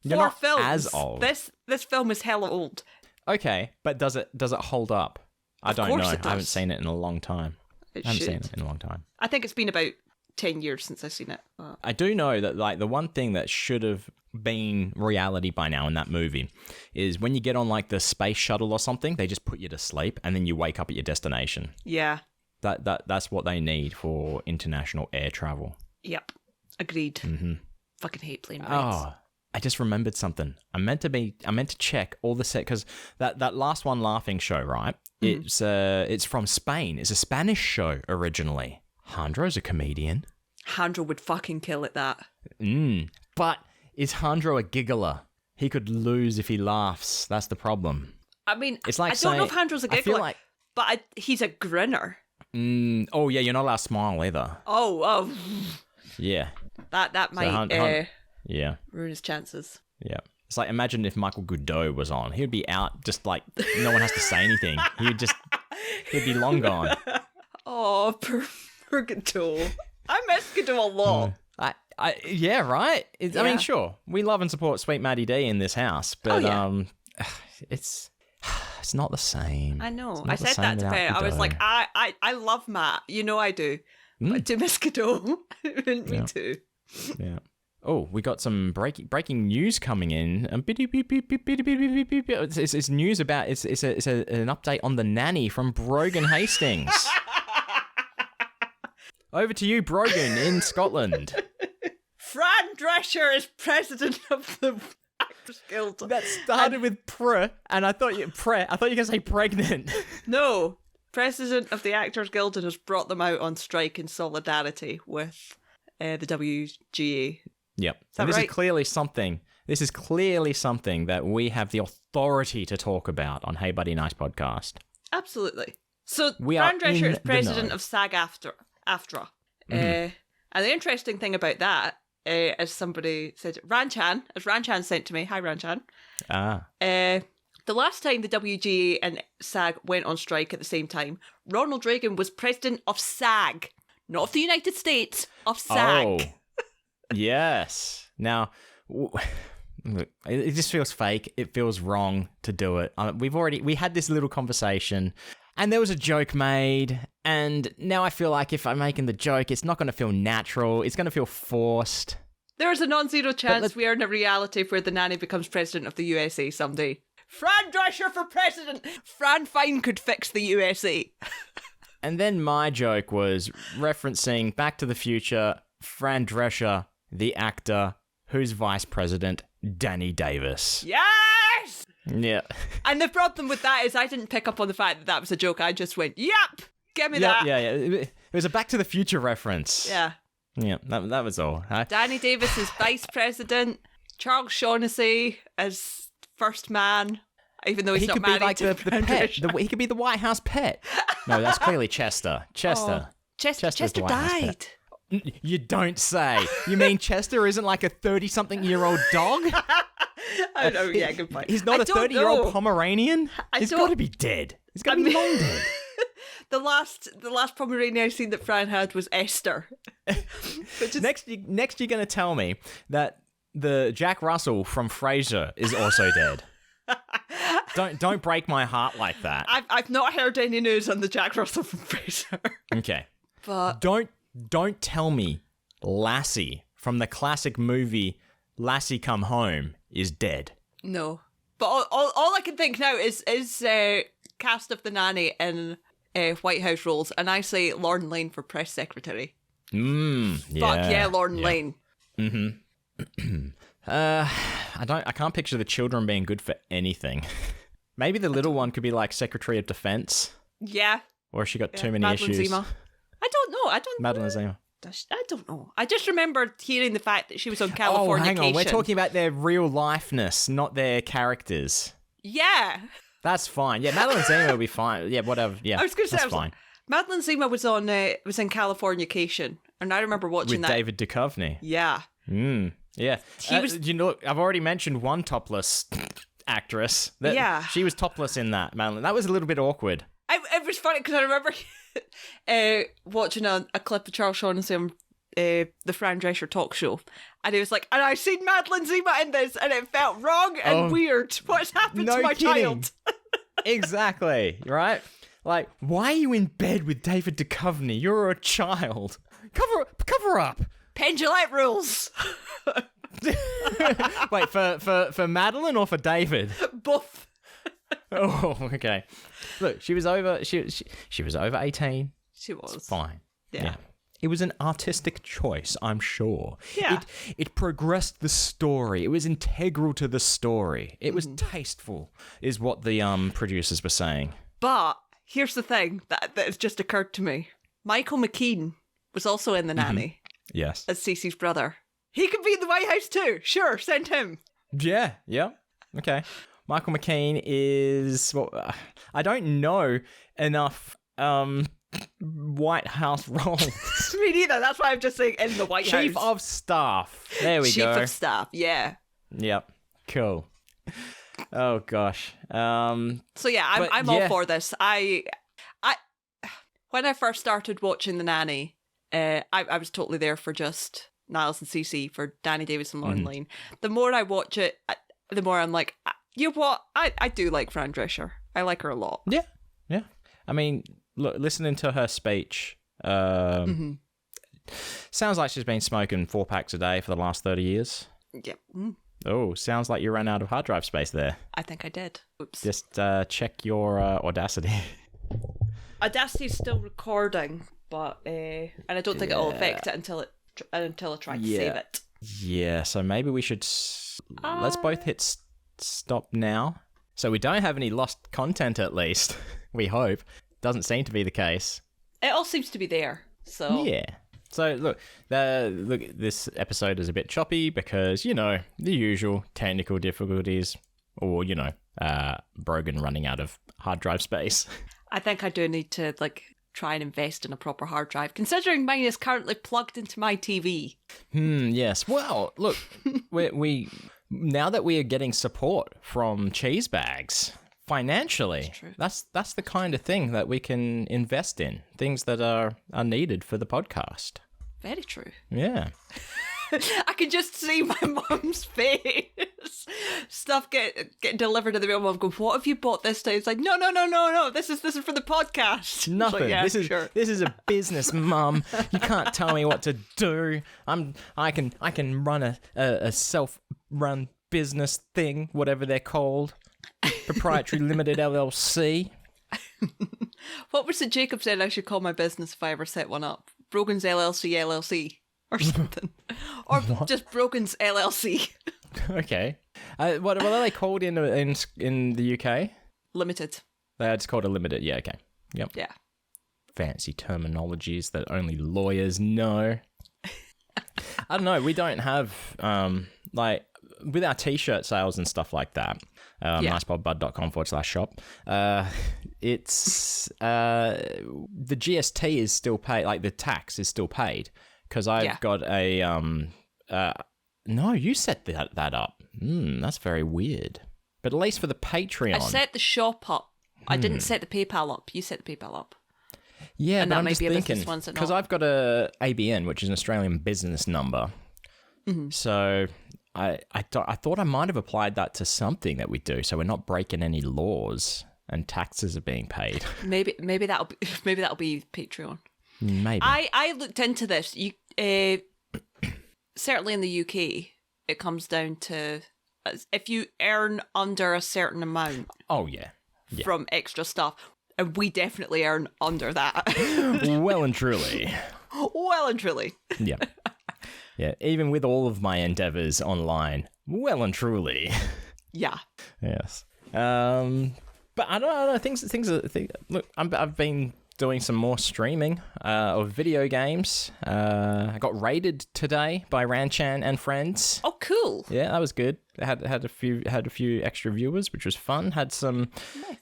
You're not films, as old. This film is hella old. Okay, but does it hold up? I don't know. I haven't seen it in a long time. I haven't seen it in a long time. I think it's been about 10 years since I've seen it. I do know that like the one thing that should have been reality by now in that movie is when you get on like the space shuttle or something, they just put you to sleep and then you wake up at your destination. Yeah. That's what they need for international air travel. Yep. Agreed. Mm-hmm. Fucking hate plane rides. Oh, I just remembered something. I meant to check all the set because that last one laughing show, right? It's from Spain. It's a Spanish show originally. Jandro's a comedian. Handro would fucking kill at that. But is Handro a giggler? He could lose if he laughs. That's the problem. I mean, it's like I don't know if Handro's a giggler, but he's a grinner. Oh, yeah, you're not allowed to smile either. Oh. Yeah. That might ruin his chances. Yeah. It's like, imagine if Michael Godot was on. He would be out just like, no one has to say anything. He'd be long gone. Oh, poor Godot. I miss Godot a lot. Yeah, right? I mean, sure. We love and support Sweet Maddie D in this house, but it's not the same. I know. I said that to Ben. I was like, I love Matt. You know I do. But to miss Godot, me too. Yeah. Oh, we got some breaking news coming in. It's news about it's an update on the Nanny from Brogan Hastings. Over to you, Brogan, in Scotland. Fran Drescher is president of the Actors Guild. That started with and I thought you were going to say pregnant. No, president of the Actors Guild and has brought them out on strike in solidarity with the WGA. Yep. And this is clearly something. This is clearly something that we have the authority to talk about on Hey Buddy Nice podcast. Absolutely. So Fran Drescher is president of SAG-AFTRA. And the interesting thing about that, as somebody said, Ranchan sent to me. Hi, Ranchan. The last time the WGA and SAG went on strike at the same time, Ronald Reagan was president of SAG, not of the United States, of SAG. Oh, yes. Now, it just feels fake. It feels wrong to do it. We had this little conversation. And there was a joke made, and now I feel like if I'm making the joke, it's not going to feel natural. It's going to feel forced. There is a non-zero chance we are in a reality where the Nanny becomes president of the USA someday. Fran Drescher for president! Fran Fine could fix the USA. And then my joke was referencing Back to the Future, Fran Drescher, the actor, who's vice president, Danny Davis. Yes! Yeah. And the problem with that is I didn't pick up on the fact that was a joke. I just went, yep, give me that. Yeah. It was a Back to the Future reference. Yeah. Yeah, that was all. Danny Davis is vice president. Charles Shaughnessy as first man, even though he's not married to the pet. He could be the White House pet. No, that's clearly Chester. Chester died. You don't say. You mean Chester isn't like a 30-something-year-old dog? I know, yeah, good point. He's not a 30-year-old Pomeranian? He's got to be dead. He's got to be long dead. The last Pomeranian I've seen that Fran had was Esther. Next, you're going to tell me that the Jack Russell from Frasier is also dead. Don't break my heart like that. I've not heard any news on the Jack Russell from Frasier. Okay. But don't tell me Lassie from the classic movie Lassie Come Home is dead. No. But all I can think now is cast of the Nanny in White House roles, and I say Lauren Lane for press secretary. Yeah. Fuck yeah, Lauren Lane. Mm-hmm. I can't picture the children being good for anything. Maybe the little one could be like Secretary of Defense. Yeah. Or she got too many Madeline issues. Zima. I don't know. Madeline Zima. I don't know. I just remember hearing the fact that she was on Californication. Oh, hang on. We're talking about their real lifeness, not their characters. Yeah. That's fine. Yeah, Madeline Zima will be fine. Yeah, whatever. Yeah, I was going to say, fine. Madeline Zima was in Californication, and I remember watching with David Duchovny. Yeah. Yeah. He was. You know, I've already mentioned one topless actress. Yeah. She was topless in that, Madeline. That was a little bit awkward. It was funny because I remember watching a clip of Charles Shaughnessy on the Fran Drescher talk show, and he was like, and I've seen Madeline Zima in this, and it felt wrong and weird. What's happened to my child? Exactly, right? Like, why are you in bed with David Duchovny? You're a child. Cover up. Pendulite rules. Wait, for Madeline or for David? Both. Oh, okay. Look, she was over 18. She was. It's fine. Yeah. It was an artistic choice, I'm sure. Yeah. It progressed the story. It was integral to the story. It was tasteful, is what the producers were saying. But here's the thing that has just occurred to me. Michael McKean was also in The Nanny. Yes. as Cece's brother. He can be in the White House too. Sure, send him. Yeah. Okay. Michael McKean is... Well, I don't know enough White House roles. Me neither. That's why I'm just saying in the White House. Chief of Staff. There we go. Chief of Staff, yeah. Yep. Cool. Oh, gosh. So yeah, I'm all for this. I when I first started watching The Nanny, I was totally there for just Niles and Cece, for Danny Davis and Lauren Lane. The more I watch it, the more I'm like, you know what? I do like Fran Drescher. I like her a lot. Yeah. I mean, look, listening to her speech, sounds like she's been smoking 4 packs a day for the last 30 years. Yeah. Oh, sounds like you ran out of hard drive space there. I think I did. Oops. Just check your Audacity. Audacity's still recording, but and I don't think it'll affect it until I try to save it. Yeah, so maybe we should let's both hit stop now. So we don't have any lost content, at least. We hope. Doesn't seem to be the case. It all seems to be there. So yeah. So look, this episode is a bit choppy because, you know, the usual technical difficulties, or, you know, Brogan running out of hard drive space. I think I do need to try and invest in a proper hard drive, considering mine is currently plugged into my TV. Yes. Well, look, we now that we are getting support from cheese bags financially, that's the kind of thing that we can invest in, things that are needed for the podcast. Very true. Yeah. I can just see my mum's face. Stuff getting delivered to the real mum. Going, what have you bought this day? It's like, no. This is for the podcast. Nothing. Like, yeah, this is a business, Mum. You can't tell me what to do. I can run a self-run business thing, whatever they're called. Proprietary Limited LLC. What was it Jacob said I should call my business if I ever set one up? Brogan's LLC. Or something. Or what? Just Brogan's LLC. Okay. What are they called in the UK? Limited. It's called a limited. Yeah, okay. Yep. Yeah. Fancy terminologies that only lawyers know. I don't know. We don't have, with our t-shirt sales and stuff like that, nicepodbud.com/shop, it's, the GST is still paid, the tax is still paid. Because I've got a, no, you set that up. That's very weird. But at least for the Patreon. I set the shop up. I didn't set the PayPal up. You set the PayPal up. Yeah, and but that I'm may just be a thinking, business one, so because I've got a ABN, which is an Australian business number. So I thought I might have applied that to something that we do, so we're not breaking any laws and taxes are being paid. Maybe that'll be Patreon. Maybe. I looked into this. You certainly in the UK, it comes down to if you earn under a certain amount. Oh yeah. From extra stuff, and we definitely earn under that. Well and truly. Yeah. Yeah. Even with all of my endeavors online, well and truly. Yeah. Yes. But I don't know. Things are. Look, I've been doing some more streaming of video games. I got raided today by Ranchan and friends. Oh, cool! Yeah, that was good. Had a few extra viewers, which was fun. Had some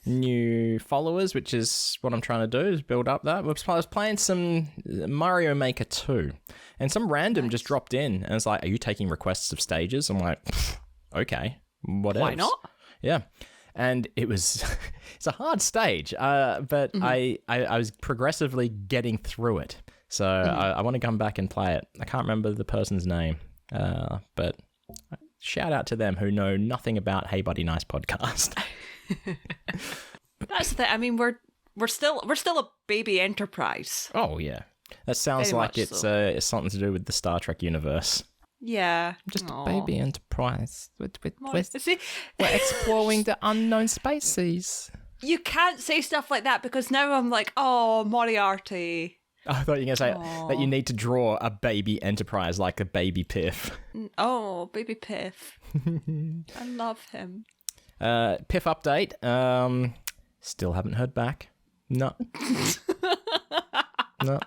new followers, which is what I'm trying to do, is build up that. I was playing some Mario Maker 2, and some random just dropped in, and it's like, "Are you taking requests of stages?" I'm like, "Okay, what else? Why not?" Yeah. And it's a hard stage, but I was progressively getting through it. So I want to come back and play it. I can't remember the person's name, but shout out to them who know nothing about Hey Buddy Nice podcast. That's the thing. I mean, we're still a baby enterprise. Oh yeah, that sounds very like it's something to do with the Star Trek universe. Yeah. Just a baby enterprise. We're exploring the unknown species. You can't say stuff like that because now I'm like, oh, Moriarty. I thought you were going to say that you need to draw a baby enterprise like a baby Piff. Oh, baby Piff. I love him. Piff update. Still haven't heard back. No. No.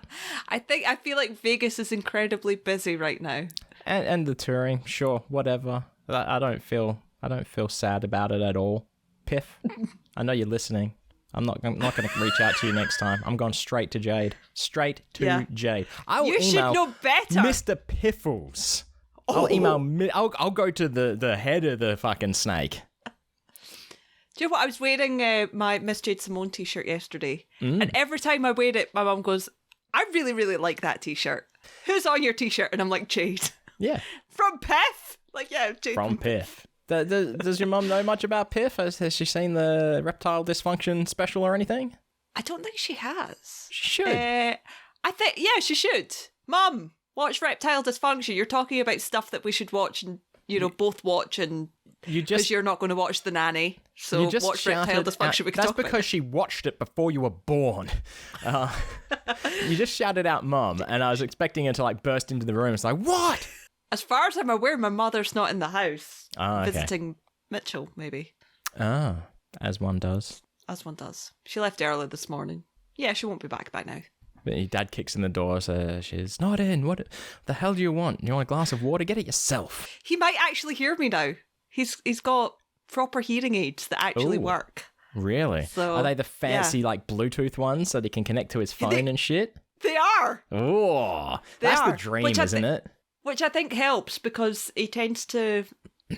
I feel like Vegas is incredibly busy right now. And the touring, sure, whatever. I don't feel sad about it at all. Piff, I know you're listening. I'm not going to reach out to you next time. I'm going straight to Jade. Straight to Jade. I will you should know better. Mr. Piffles. I'll I'll go to the head of the fucking snake. Do you know what? I was wearing my Miss Jade Simone t-shirt yesterday, and every time I wear it, my mum goes, "I really, really like that t-shirt. Who's on your t-shirt?" And I'm like, "Jade." Yeah. From Piff. Like, yeah, Jade from Piff. Does your mum know much about Piff? Has she seen the erectile dysfunction special or anything? I don't think she has. She should. I think, yeah, she should. Mum, watch Reptile Dysfunction. You're talking about stuff that we should watch and, both watch, and because you're not going to watch The Nanny. So watch Reptile Dysfunction. We can That's talk about because she watched it before you were born. You just shouted out Mum, and I was expecting her to like burst into the room. It's like, what? As far as I'm aware, my mother's not in the house. Oh, okay. Visiting Mitchell, maybe. Oh, as one does. As one does. She left early this morning. Yeah, she won't be back by now. But your dad kicks in the door, so she's not in. What the hell do you want? You want a glass of water? Get it yourself. He might actually hear me now. He's got proper hearing aids that actually work. Really? So, are they the fancy like Bluetooth ones so they can connect to his phone and shit? They are. Oh, that's the dream, isn't it? Which I think helps because he tends to,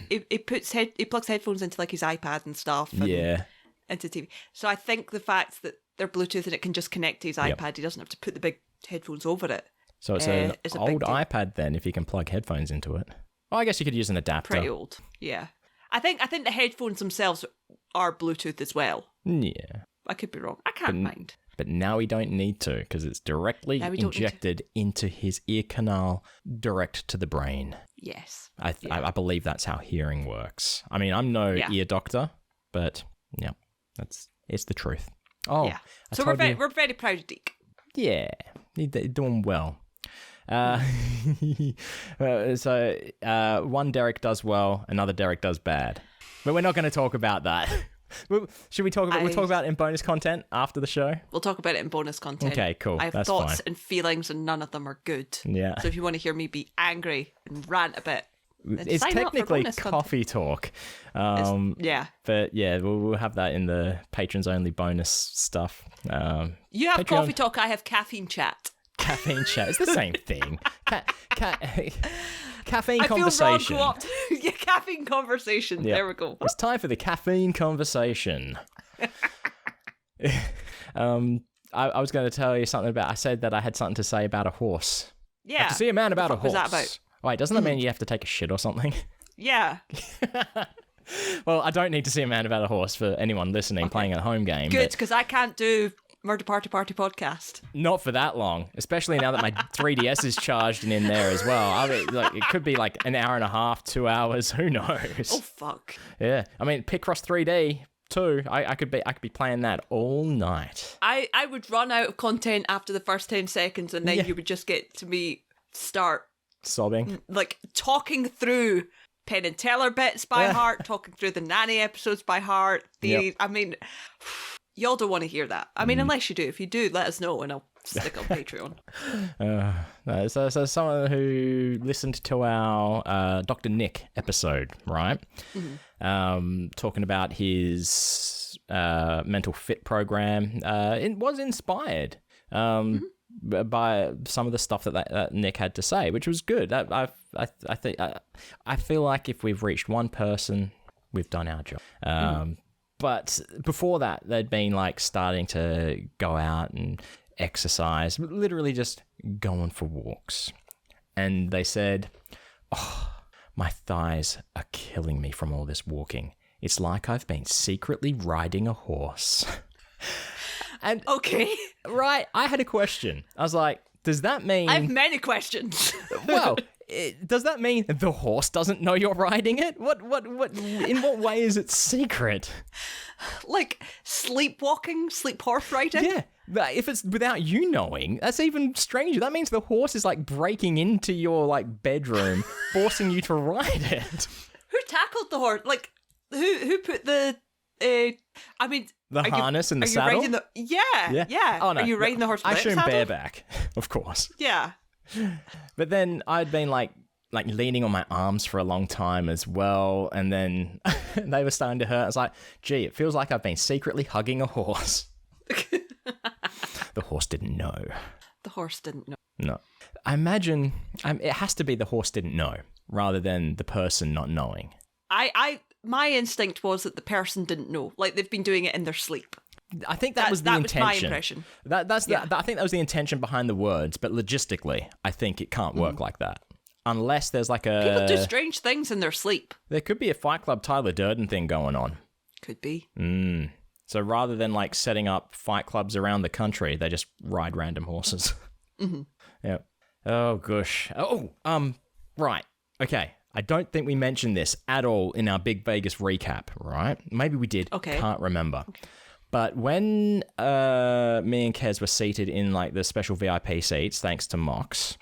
he plugs headphones into like his iPad and stuff. And into TV. So I think the fact that they're Bluetooth and it can just connect to his iPad, he doesn't have to put the big headphones over it. So it's an old iPad then, if you can plug headphones into it. Oh, I guess you could use an adapter. Pretty old, yeah. I think the headphones themselves are Bluetooth as well. Yeah. I could be wrong. I can't mind. But now we don't need to because it's directly injected into his ear canal, direct to the brain. Yes. I believe that's how hearing works. I mean, I'm no ear doctor, but yeah, it's the truth. Oh, yeah. So we're very proud of Deke. Yeah, you're doing well. So one Derek does well, another Derek does bad. But we're not going to talk about that. Should we talk about? We'll talk about it in bonus content after the show. We'll talk about it in bonus content. Okay, cool. I have thoughts and feelings, and none of them are good. Yeah. So if you want to hear me be angry and rant a bit, it's technically coffee talk. Yeah. But yeah, we'll have that in the patrons only bonus stuff. You have coffee talk. I have caffeine chat. Caffeine chat. It's the same thing. Caffeine conversation. Yeah, caffeine conversation. Yep. There we go. It's time for the caffeine conversation. I was going to tell you something about. I said that I had something to say about a horse. Yeah. I have to see a man about a horse. What's that about? Wait, doesn't that mean you have to take a shit or something? Yeah. Well, I don't need to see a man about a horse for anyone listening playing a home game. Good, because I can't do Murder Party podcast. Not for that long, especially now that my 3DS is charged and in there as well. I mean, it could be like an hour and a half, 2 hours. Who knows? Oh fuck. Yeah, I mean, Picross 3D too. I could be playing that all night. I would run out of content after the first 10 seconds, and then you would just get to me start sobbing, like talking through Penn and Teller bits by heart, talking through the Nanny episodes by heart. I mean. Y'all don't want to hear that. I mean, unless you do. If you do, let us know and I'll stick on Patreon. So someone who listened to our Dr. Nick episode, right? Mm-hmm. Talking about his mental fit program. It was inspired by some of the stuff that Nick had to say, which was good. I feel like if we've reached one person, we've done our job. But before that, they'd been like starting to go out and exercise, literally just going for walks. And they said, "Oh, my thighs are killing me from all this walking. It's like I've been secretly riding a horse." And okay. Right, I had a question. I was like, does that mean... I have many questions. Well... does that mean the horse doesn't know you're riding it? What? In what way is it secret? Like sleepwalking, sleep horse riding? Yeah, but if it's without you knowing, that's even stranger. That means the horse is like breaking into your like bedroom, forcing you to ride it. Who tackled the horse? Like who put the? I mean, The harness and the saddle? Yeah. Oh, no. Are you riding the horse I without assume saddle? bareback, of course. Yeah. But then I'd been like leaning on my arms for a long time as well. And then they were starting to hurt. I was like, gee, it feels like I've been secretly hugging a horse. The horse didn't know. The horse didn't know. No. I imagine it has to be the horse didn't know rather than the person not knowing. My instinct was that the person didn't know. Like they've been doing it in their sleep. I think that was the intention. That was my impression. I think that was the intention behind the words, but logistically, I think it can't work like that. Unless there's like a... People do strange things in their sleep. There could be a Fight Club Tyler Durden thing going on. Could be. So rather than like setting up fight clubs around the country, they just ride random horses. Yeah. Oh, gosh. Right. Okay. I don't think we mentioned this at all in our Big Vegas recap, right? Maybe we did. Okay. Can't remember. Okay. But when me and Kez were seated in like the special VIP seats, thanks to Mox,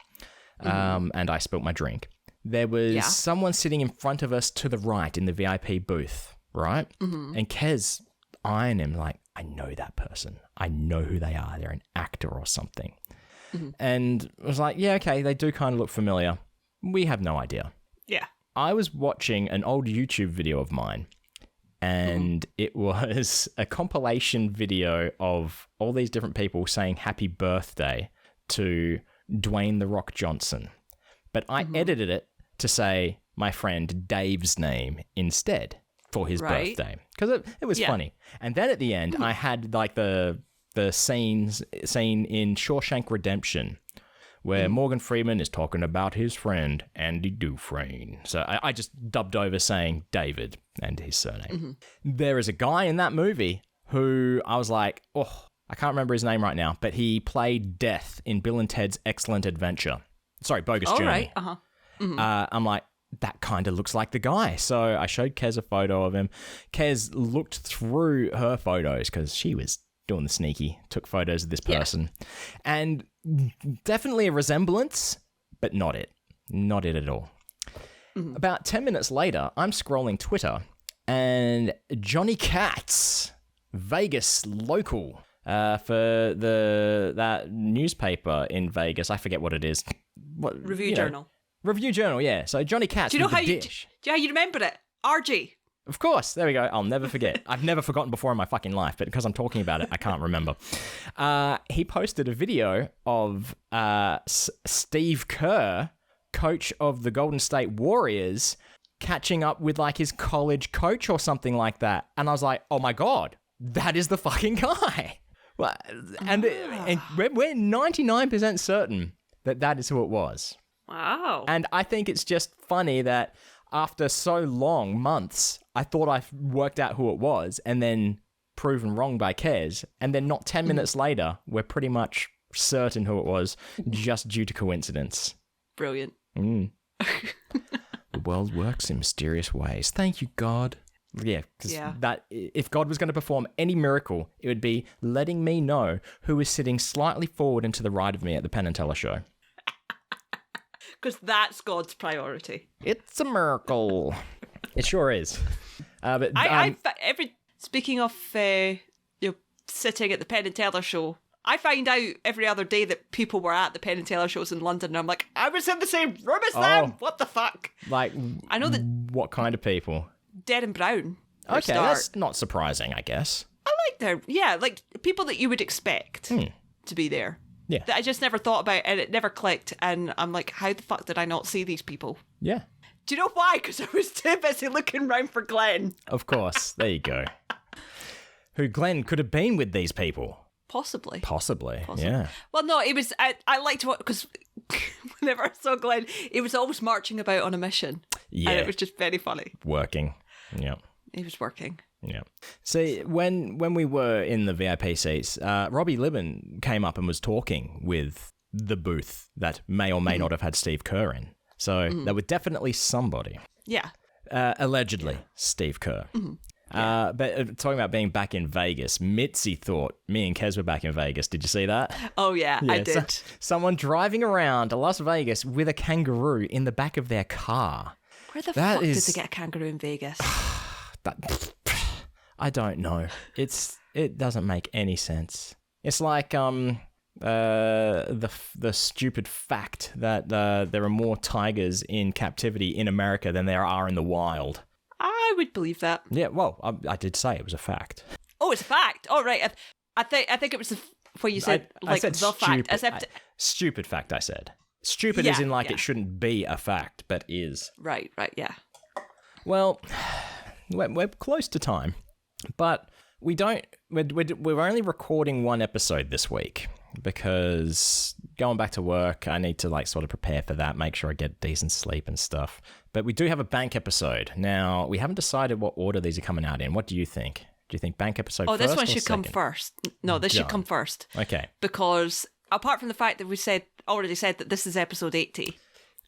and I spilt my drink, there was someone sitting in front of us to the right in the VIP booth, right? And Kez eyeing him like, I know that person. I know who they are. They're an actor or something. And I was like, yeah, okay, they do kind of look familiar. We have no idea. Yeah. I was watching an old YouTube video of mine, and it was a compilation video of all these different people saying happy birthday to Dwayne "The Rock" Johnson. But I edited it to say my friend Dave's name instead for his birthday, because it was funny. And then at the end, I had like the scene in Shawshank Redemption, where Morgan Freeman is talking about his friend, Andy Dufresne. So I just dubbed over saying David and his surname. There is a guy in that movie who I was like, I can't remember his name right now, but he played Death in Bill and Ted's Excellent Adventure. Sorry, Bogus Journey. Right. I'm like, that kind of looks like the guy. So I showed Kez a photo of him. Kez looked through her photos because she was doing the sneaky, took photos of this person. And definitely a resemblance, but not it. Not it at all. About 10 minutes later, I'm scrolling Twitter, and Johnny Katz, Vegas local, for that newspaper in Vegas. I forget what it is. Review Journal. Review Journal, yeah. So Johnny Katz. Do you know how you remember it? RG. Of course. There we go. I'll never forget. I've never forgotten before in my fucking life, but because I'm talking about it, I can't remember. He posted a video of Steve Kerr, coach of the Golden State Warriors, catching up with like his college coach or something like that. And I was like, oh my God, that is the fucking guy. Well, and we're 99% certain that is who it was. Wow. And I think it's just funny that after so long, months, I thought I worked out who it was and then proven wrong by Kez. And then not 10 minutes later, we're pretty much certain who it was just due to coincidence. Brilliant. The world works in mysterious ways. Thank you, God. Yeah, because that if God was going to perform any miracle, it would be letting me know who is sitting slightly forward and to the right of me at the Penn and Teller show. Because that's God's priority. It's a miracle. It sure is. But speaking of sitting at the Penn and Teller show, I find out every other day that people were at the Penn and Teller shows in London, and I'm like, I was in the same room as them. What the fuck? Like, I know that. What kind of people? Dead and Brown. Okay, that's not surprising, I guess. I like their like people that you would expect to be there. Yeah. That I just never thought about, and it never clicked. And I'm like, how the fuck did I not see these people? Yeah. Do you know why? Because I was too busy looking round for Glenn. Of course. There you go. Who Glenn could have been with these people. Possibly. Yeah. Well, no, it was, I liked what, because whenever I saw Glenn, he was always marching about on a mission. Yeah. And it was just very funny. Working. Yeah. He was working. Yeah. See, when we were in the VIP seats, Robbie Libben came up and was talking with the booth that may or may not have had Steve Kerr in. So there were definitely somebody. Yeah. Allegedly, Steve Kerr. But talking about being back in Vegas, Mitzi thought me and Kez were back in Vegas. Did you see that? Oh, yeah I did. Someone driving around Las Vegas with a kangaroo in the back of their car. Where the fuck did they get a kangaroo in Vegas? I don't know. It doesn't make any sense. It's like the stupid fact that there are more tigers in captivity in America than there are in the wild. I would believe that. Yeah, well, I did say it was a fact. Oh, it's a fact. Oh, right. I think it was where you said I said the stupid, fact. Stupid fact, I said. Stupid as in it shouldn't be a fact, but is. Right, yeah. Well, we're close to time, but we're only recording one episode this week because going back to work, I need to sort of prepare for that, make sure I get decent sleep and stuff. But we do have a bank episode. Now, we haven't decided what order these are coming out in. What do you think? Do you think bank episode first? Oh, this one should second? come first. No, this should come first. Okay. Because apart from the fact that we already said that this is episode 80,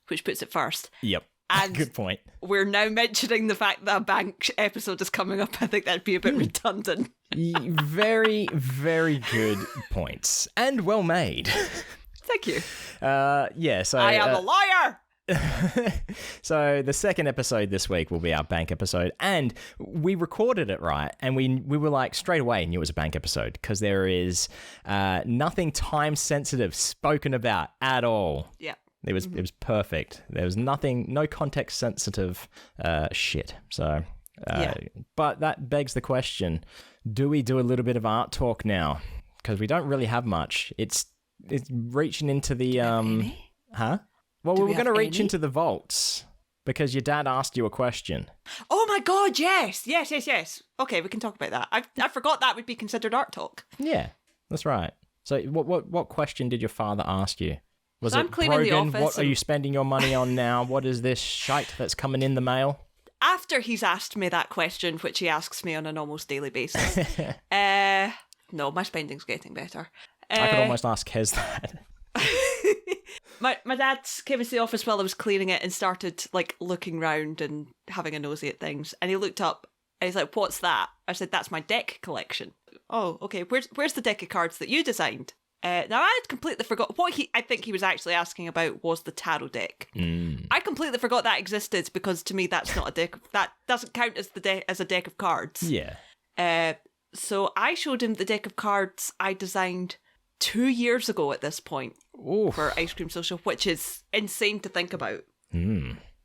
which puts it first. Yep. And good point. We're now mentioning the fact that a bank episode is coming up. I think that'd be a bit redundant. Very, very good points. And well made. Thank you. Yeah, so... I am a liar! So the second episode this week will be our bank episode, and we recorded it right, and we were straight away knew it was a bank episode because there is nothing time sensitive spoken about at all. Yeah. It was perfect. There was no context sensitive shit. So, but that begs the question: do we do a little bit of art talk now? Because we don't really have much. It's reaching into the huh? Well, we were going to reach into the vaults because your dad asked you a question. Oh my God! Yes. Okay, we can talk about that. I forgot that would be considered art talk. Yeah, that's right. So, what question did your father ask you? Was so it I'm cleaning Brogan? the office. What are you spending your money on now? What is this shite that's coming in the mail? After he's asked me that question, which he asks me on an almost daily basis. No, my spending's getting better. I could almost ask Hez that. My dad came into the office while I was cleaning it and started looking round and having a nosy at things. And he looked up and he's like, "What's that?" I said, "That's my deck collection." "Oh, okay. Where's the deck of cards that you designed?" Now, I had completely forgot. What I think he was actually asking about was the tarot deck. I completely forgot that existed because to me that's not a deck. That doesn't count as as a deck of cards. Yeah. So I showed him the deck of cards I designed 2 years ago at this point for Ice Cream Social, which is insane to think about.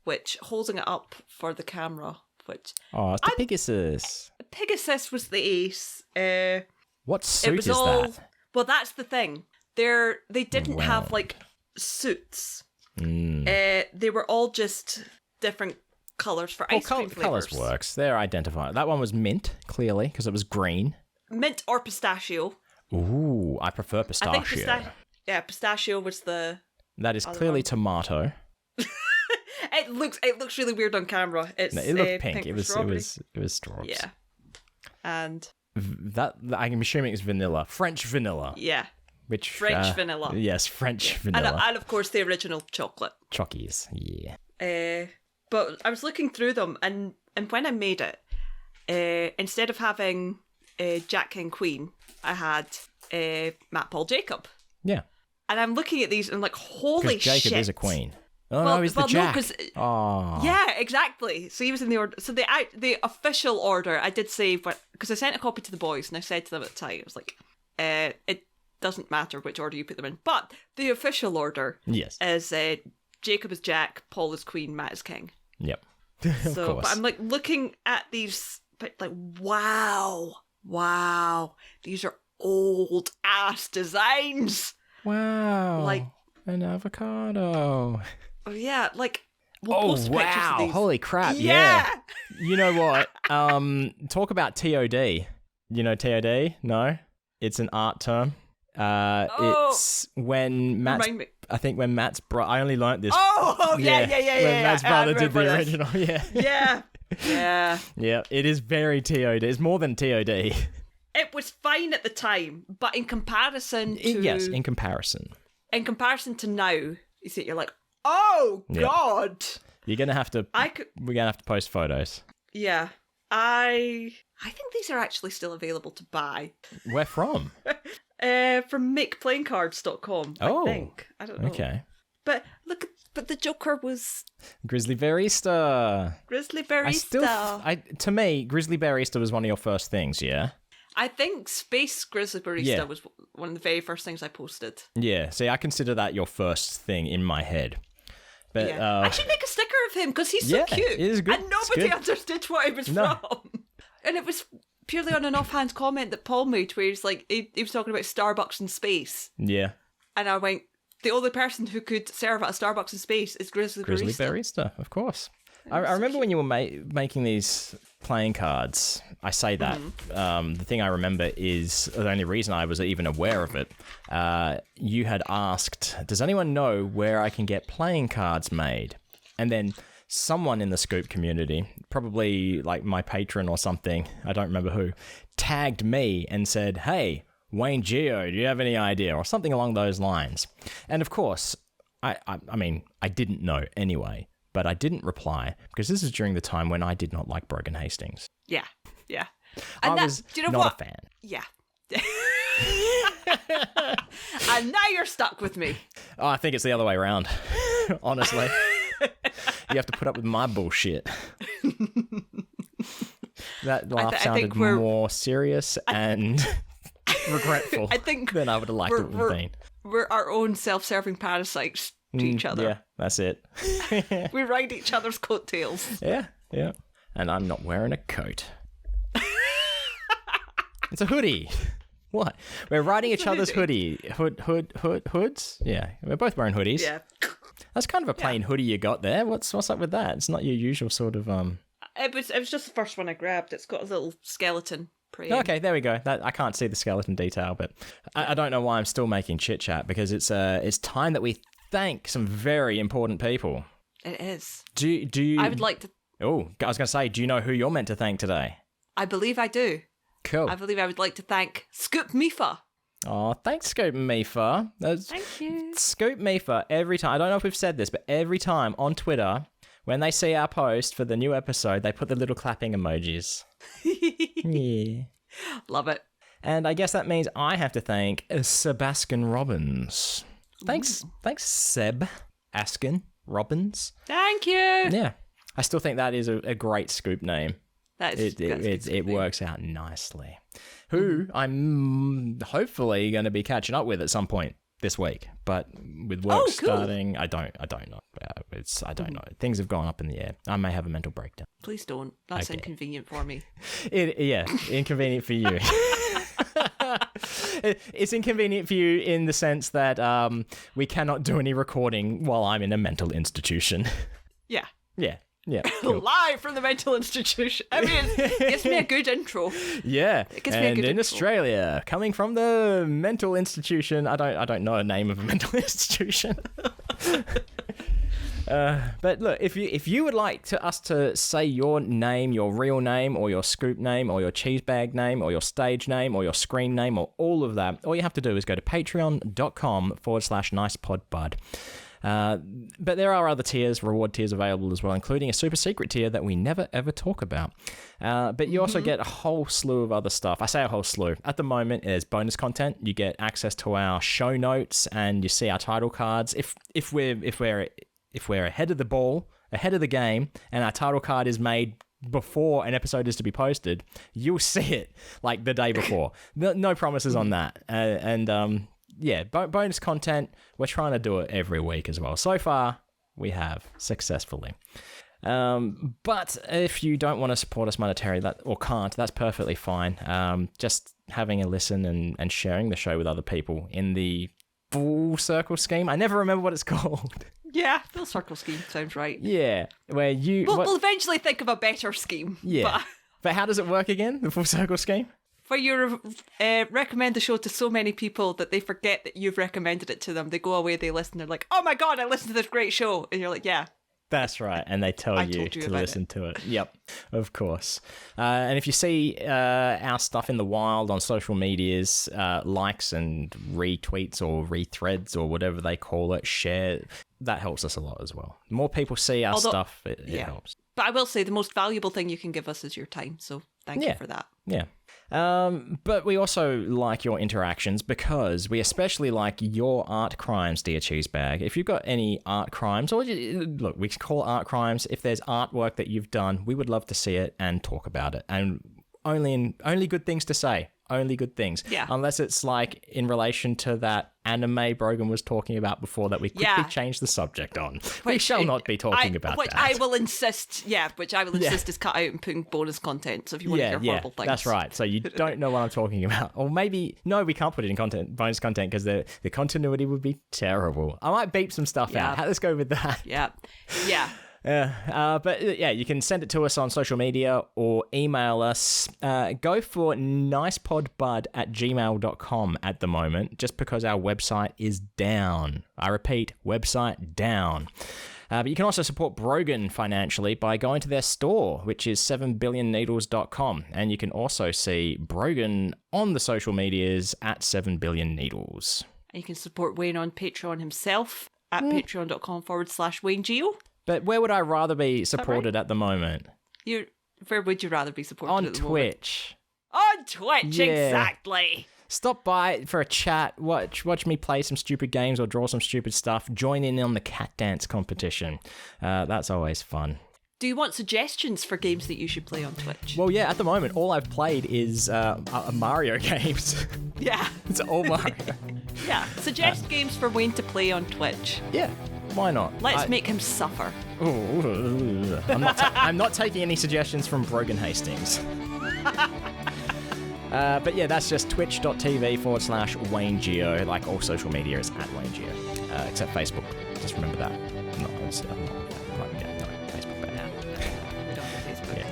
Which, holding it up for the camera, which... Oh, it's the Pegasus. Pegasus was the ace. What suit is that? Well, that's the thing. They didn't have suits. They were all just different colours for ice cream flavours. Colours works. They're identified. That one was mint, clearly, because it was green. Mint or pistachio. Ooh, I prefer pistachio. I think pistachio was the... That is clearly tomato. It looks really weird on camera. It looked pink. It was strawberries. Yeah. And... That I'm assuming it's vanilla, French vanilla. Yeah, French vanilla. Yes, French vanilla, and of course the original chocolate. Chockies, yeah. But I was looking through them, and when I made it, instead of having Jack King Queen, I had Matt Paul Jacob. Yeah. And I'm looking at these and I'm like, holy shit! Jacob is a queen. Oh no, he's the Jack. Yeah, exactly. So he was in the order. So the official order, I did say, because I sent a copy to the boys, and I said to them at the time, I was like, it doesn't matter which order you put them in, but the official order is Jacob is Jack, Paul is Queen, Matt is King. Yep. So, but I'm looking at these, but wow, these are old ass designs. Wow. An avocado. Oh yeah, we'll oh post pictures of wow! these. Holy crap! Yeah. You know what? Talk about TOD. You know TOD? No, it's an art term. It's when Matt's. I think when Matt's I only learnt this. Oh yeah. When Matt's brother did the original. Yeah. Yeah. It is very TOD. It's more than TOD. It was fine at the time, but in comparison to in comparison. In comparison to now, you see, you're like, oh God! You're gonna have to. We're gonna have to post photos. Yeah, I think these are actually still available to buy. Where from? From makeplayingcards.com. I think. I don't know. Okay. But look But the Joker was Grizzly Bear Easter. Grizzly Bear Easter. To me, Grizzly Bear Easter was one of your first things, yeah? I think Space Grizzly Bear Easter was one of the very first things I posted. Yeah, see, I consider that your first thing in my head. But I should make a sticker of him because he's so cute. It is good. And nobody understood what he was from. And it was purely on an offhand comment that Paul made where he's like, he was talking about Starbucks in space. Yeah. And I went, the only person who could serve at a Starbucks in space is Grizzly Bear Easter, of course. I remember when you were making these playing cards. I say that. The thing I remember is the only reason I was even aware of it. You had asked, does anyone know where I can get playing cards made? And then someone in the Scoop community, probably like my patron or something, I don't remember who, tagged me and said, hey, Wayne Geo, do you have any idea? Or something along those lines. And of course, I mean, I didn't know anyway. But I didn't reply because this is during the time when I did not like Brogan Hastings. Yeah. And I was not a fan. Yeah. And now you're stuck with me. Oh, I think it's the other way around, honestly. You have to put up with my bullshit. That laugh sounded more serious and regretful than I would have liked it would have been. We're our own self-serving parasites to each other. Yeah, that's it. We ride each other's coattails. Yeah. And I'm not wearing a coat. It's a hoodie. What? We're riding each other's hoods? Yeah, we're both wearing hoodies. Yeah. That's kind of a plain hoodie you got there. What's up with that? It's not your usual sort of It was just the first one I grabbed. It's got a little skeleton. Okay, there we go. I can't see the skeleton detail, but I don't know why I'm still making chit chat because it's time that we thank some very important people. It is. Do you? I would like to. Oh, I was going to say, do you know who you're meant to thank today? I believe I do. Cool. I believe I would like to thank Scoop Mifa. Oh, thanks, Scoop Mifa. Thank you. Scoop Mifa, every time, I don't know if we've said this, but every time on Twitter, when they see our post for the new episode, they put the little clapping emojis. Yeah. Love it. And I guess that means I have to thank Sebastian Robbins. Thanks, Seb Askin Robbins. Thank you. Yeah. I still think that is a great Scoop name. It works out nicely. Who I'm hopefully going to be catching up with at some point this week, but with work starting, I don't know. I don't know. Things have gone up in the air. I may have a mental breakdown. Please don't. That's inconvenient for me. Inconvenient for you. It's inconvenient for you in the sense that we cannot do any recording while I'm in a mental institution. Yeah. Yeah. Cool. Live from the mental institution. I mean, it gives me a good intro. Yeah. And in Australia, coming from the mental institution, I don't know a name of a mental institution. But look, if you would like us to say your name, your real name, or your Scoop name, or your cheese bag name, or your stage name, or your screen name, or all of that, all you have to do is go to patreon.com/nicepodbud. But there are other tiers, reward tiers available as well, including a super secret tier that we never ever talk about. But you also get a whole slew of other stuff. I say a whole slew. At the moment, there's bonus content. You get access to our show notes, and you see our title cards. If we're ahead of the ball, ahead of the game, and our title card is made before an episode is to be posted, you'll see it like the day before. No promises on that. Yeah, bonus content. We're trying to do it every week as well. So far, we have successfully. But if you don't want to support us monetarily or can't, that's perfectly fine. Just having a listen and sharing the show with other people in the full circle scheme. I never remember what it's called. Yeah, full circle scheme sounds right. Yeah, where you... We'll eventually think of a better scheme. Yeah. But how does it work again, the full circle scheme? Where you recommend the show to so many people that they forget that you've recommended it to them. They go away, they listen, they're like, oh my God, I listened to this great show. And you're like, yeah. That's right. And they tell you to listen to it. Yep, of course. And if you see our stuff in the wild on social medias, likes and retweets or rethreads or whatever they call it, share, that helps us a lot as well. The more people see our stuff, it helps. But I will say the most valuable thing you can give us is your time. So thank you for that. Yeah. But we also like your interactions because we especially like your art crimes, dear Cheesebag. If you've got any art crimes, or look, we call art crimes. If there's artwork that you've done, we would love to see it and talk about it. And only good things to say. Only good things. Yeah. Unless it's like in relation to that anime Brogan was talking about before that we quickly changed the subject on. We shall not be talking about which that. I will insist is cut out and putting bonus content. So if you want to hear horrible things. That's right. So you don't know what I'm talking about. Or maybe, no, we can't put it in bonus content because the continuity would be terrible. I might beep some stuff out. Let's go with that. Yeah. Yeah. But you can send it to us on social media or email us. Go for nicepodbud@gmail.com at the moment, just because our website is down. I repeat, website down. But you can also support Brogan financially by going to their store, which is 7billionneedles.com. And you can also see Brogan on the social medias at 7billionneedles. And you can support Wayne on Patreon himself at patreon.com/WayneGeo. But where would I rather be supported at the moment? Where would you rather be supported on at the Twitch. Moment? On Twitch, exactly. Stop by for a chat, watch me play some stupid games or draw some stupid stuff, join in on the cat dance competition. That's always fun. Do you want suggestions for games that you should play on Twitch? Well, yeah, at the moment, all I've played is Mario games. Yeah. It's all Mario. Yeah, suggest games for Wayne to play on Twitch. Yeah. Why not? Let's make him suffer. I'm not taking any suggestions from Brogan Hastings. But yeah, that's just twitch.tv/WayneGeo. Like all social media is at WayneGeo. Except Facebook. Just remember that. No, Facebook. We don't have Facebook.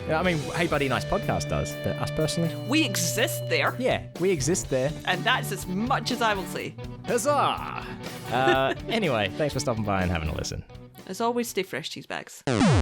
Yeah, I mean, Hey Buddy Nice Podcast does. But us personally, we exist there. Yeah, we exist there. And that's as much as I will say. Huzzah! Anyway, thanks for stopping by and having a listen. As always, stay fresh, cheesebags.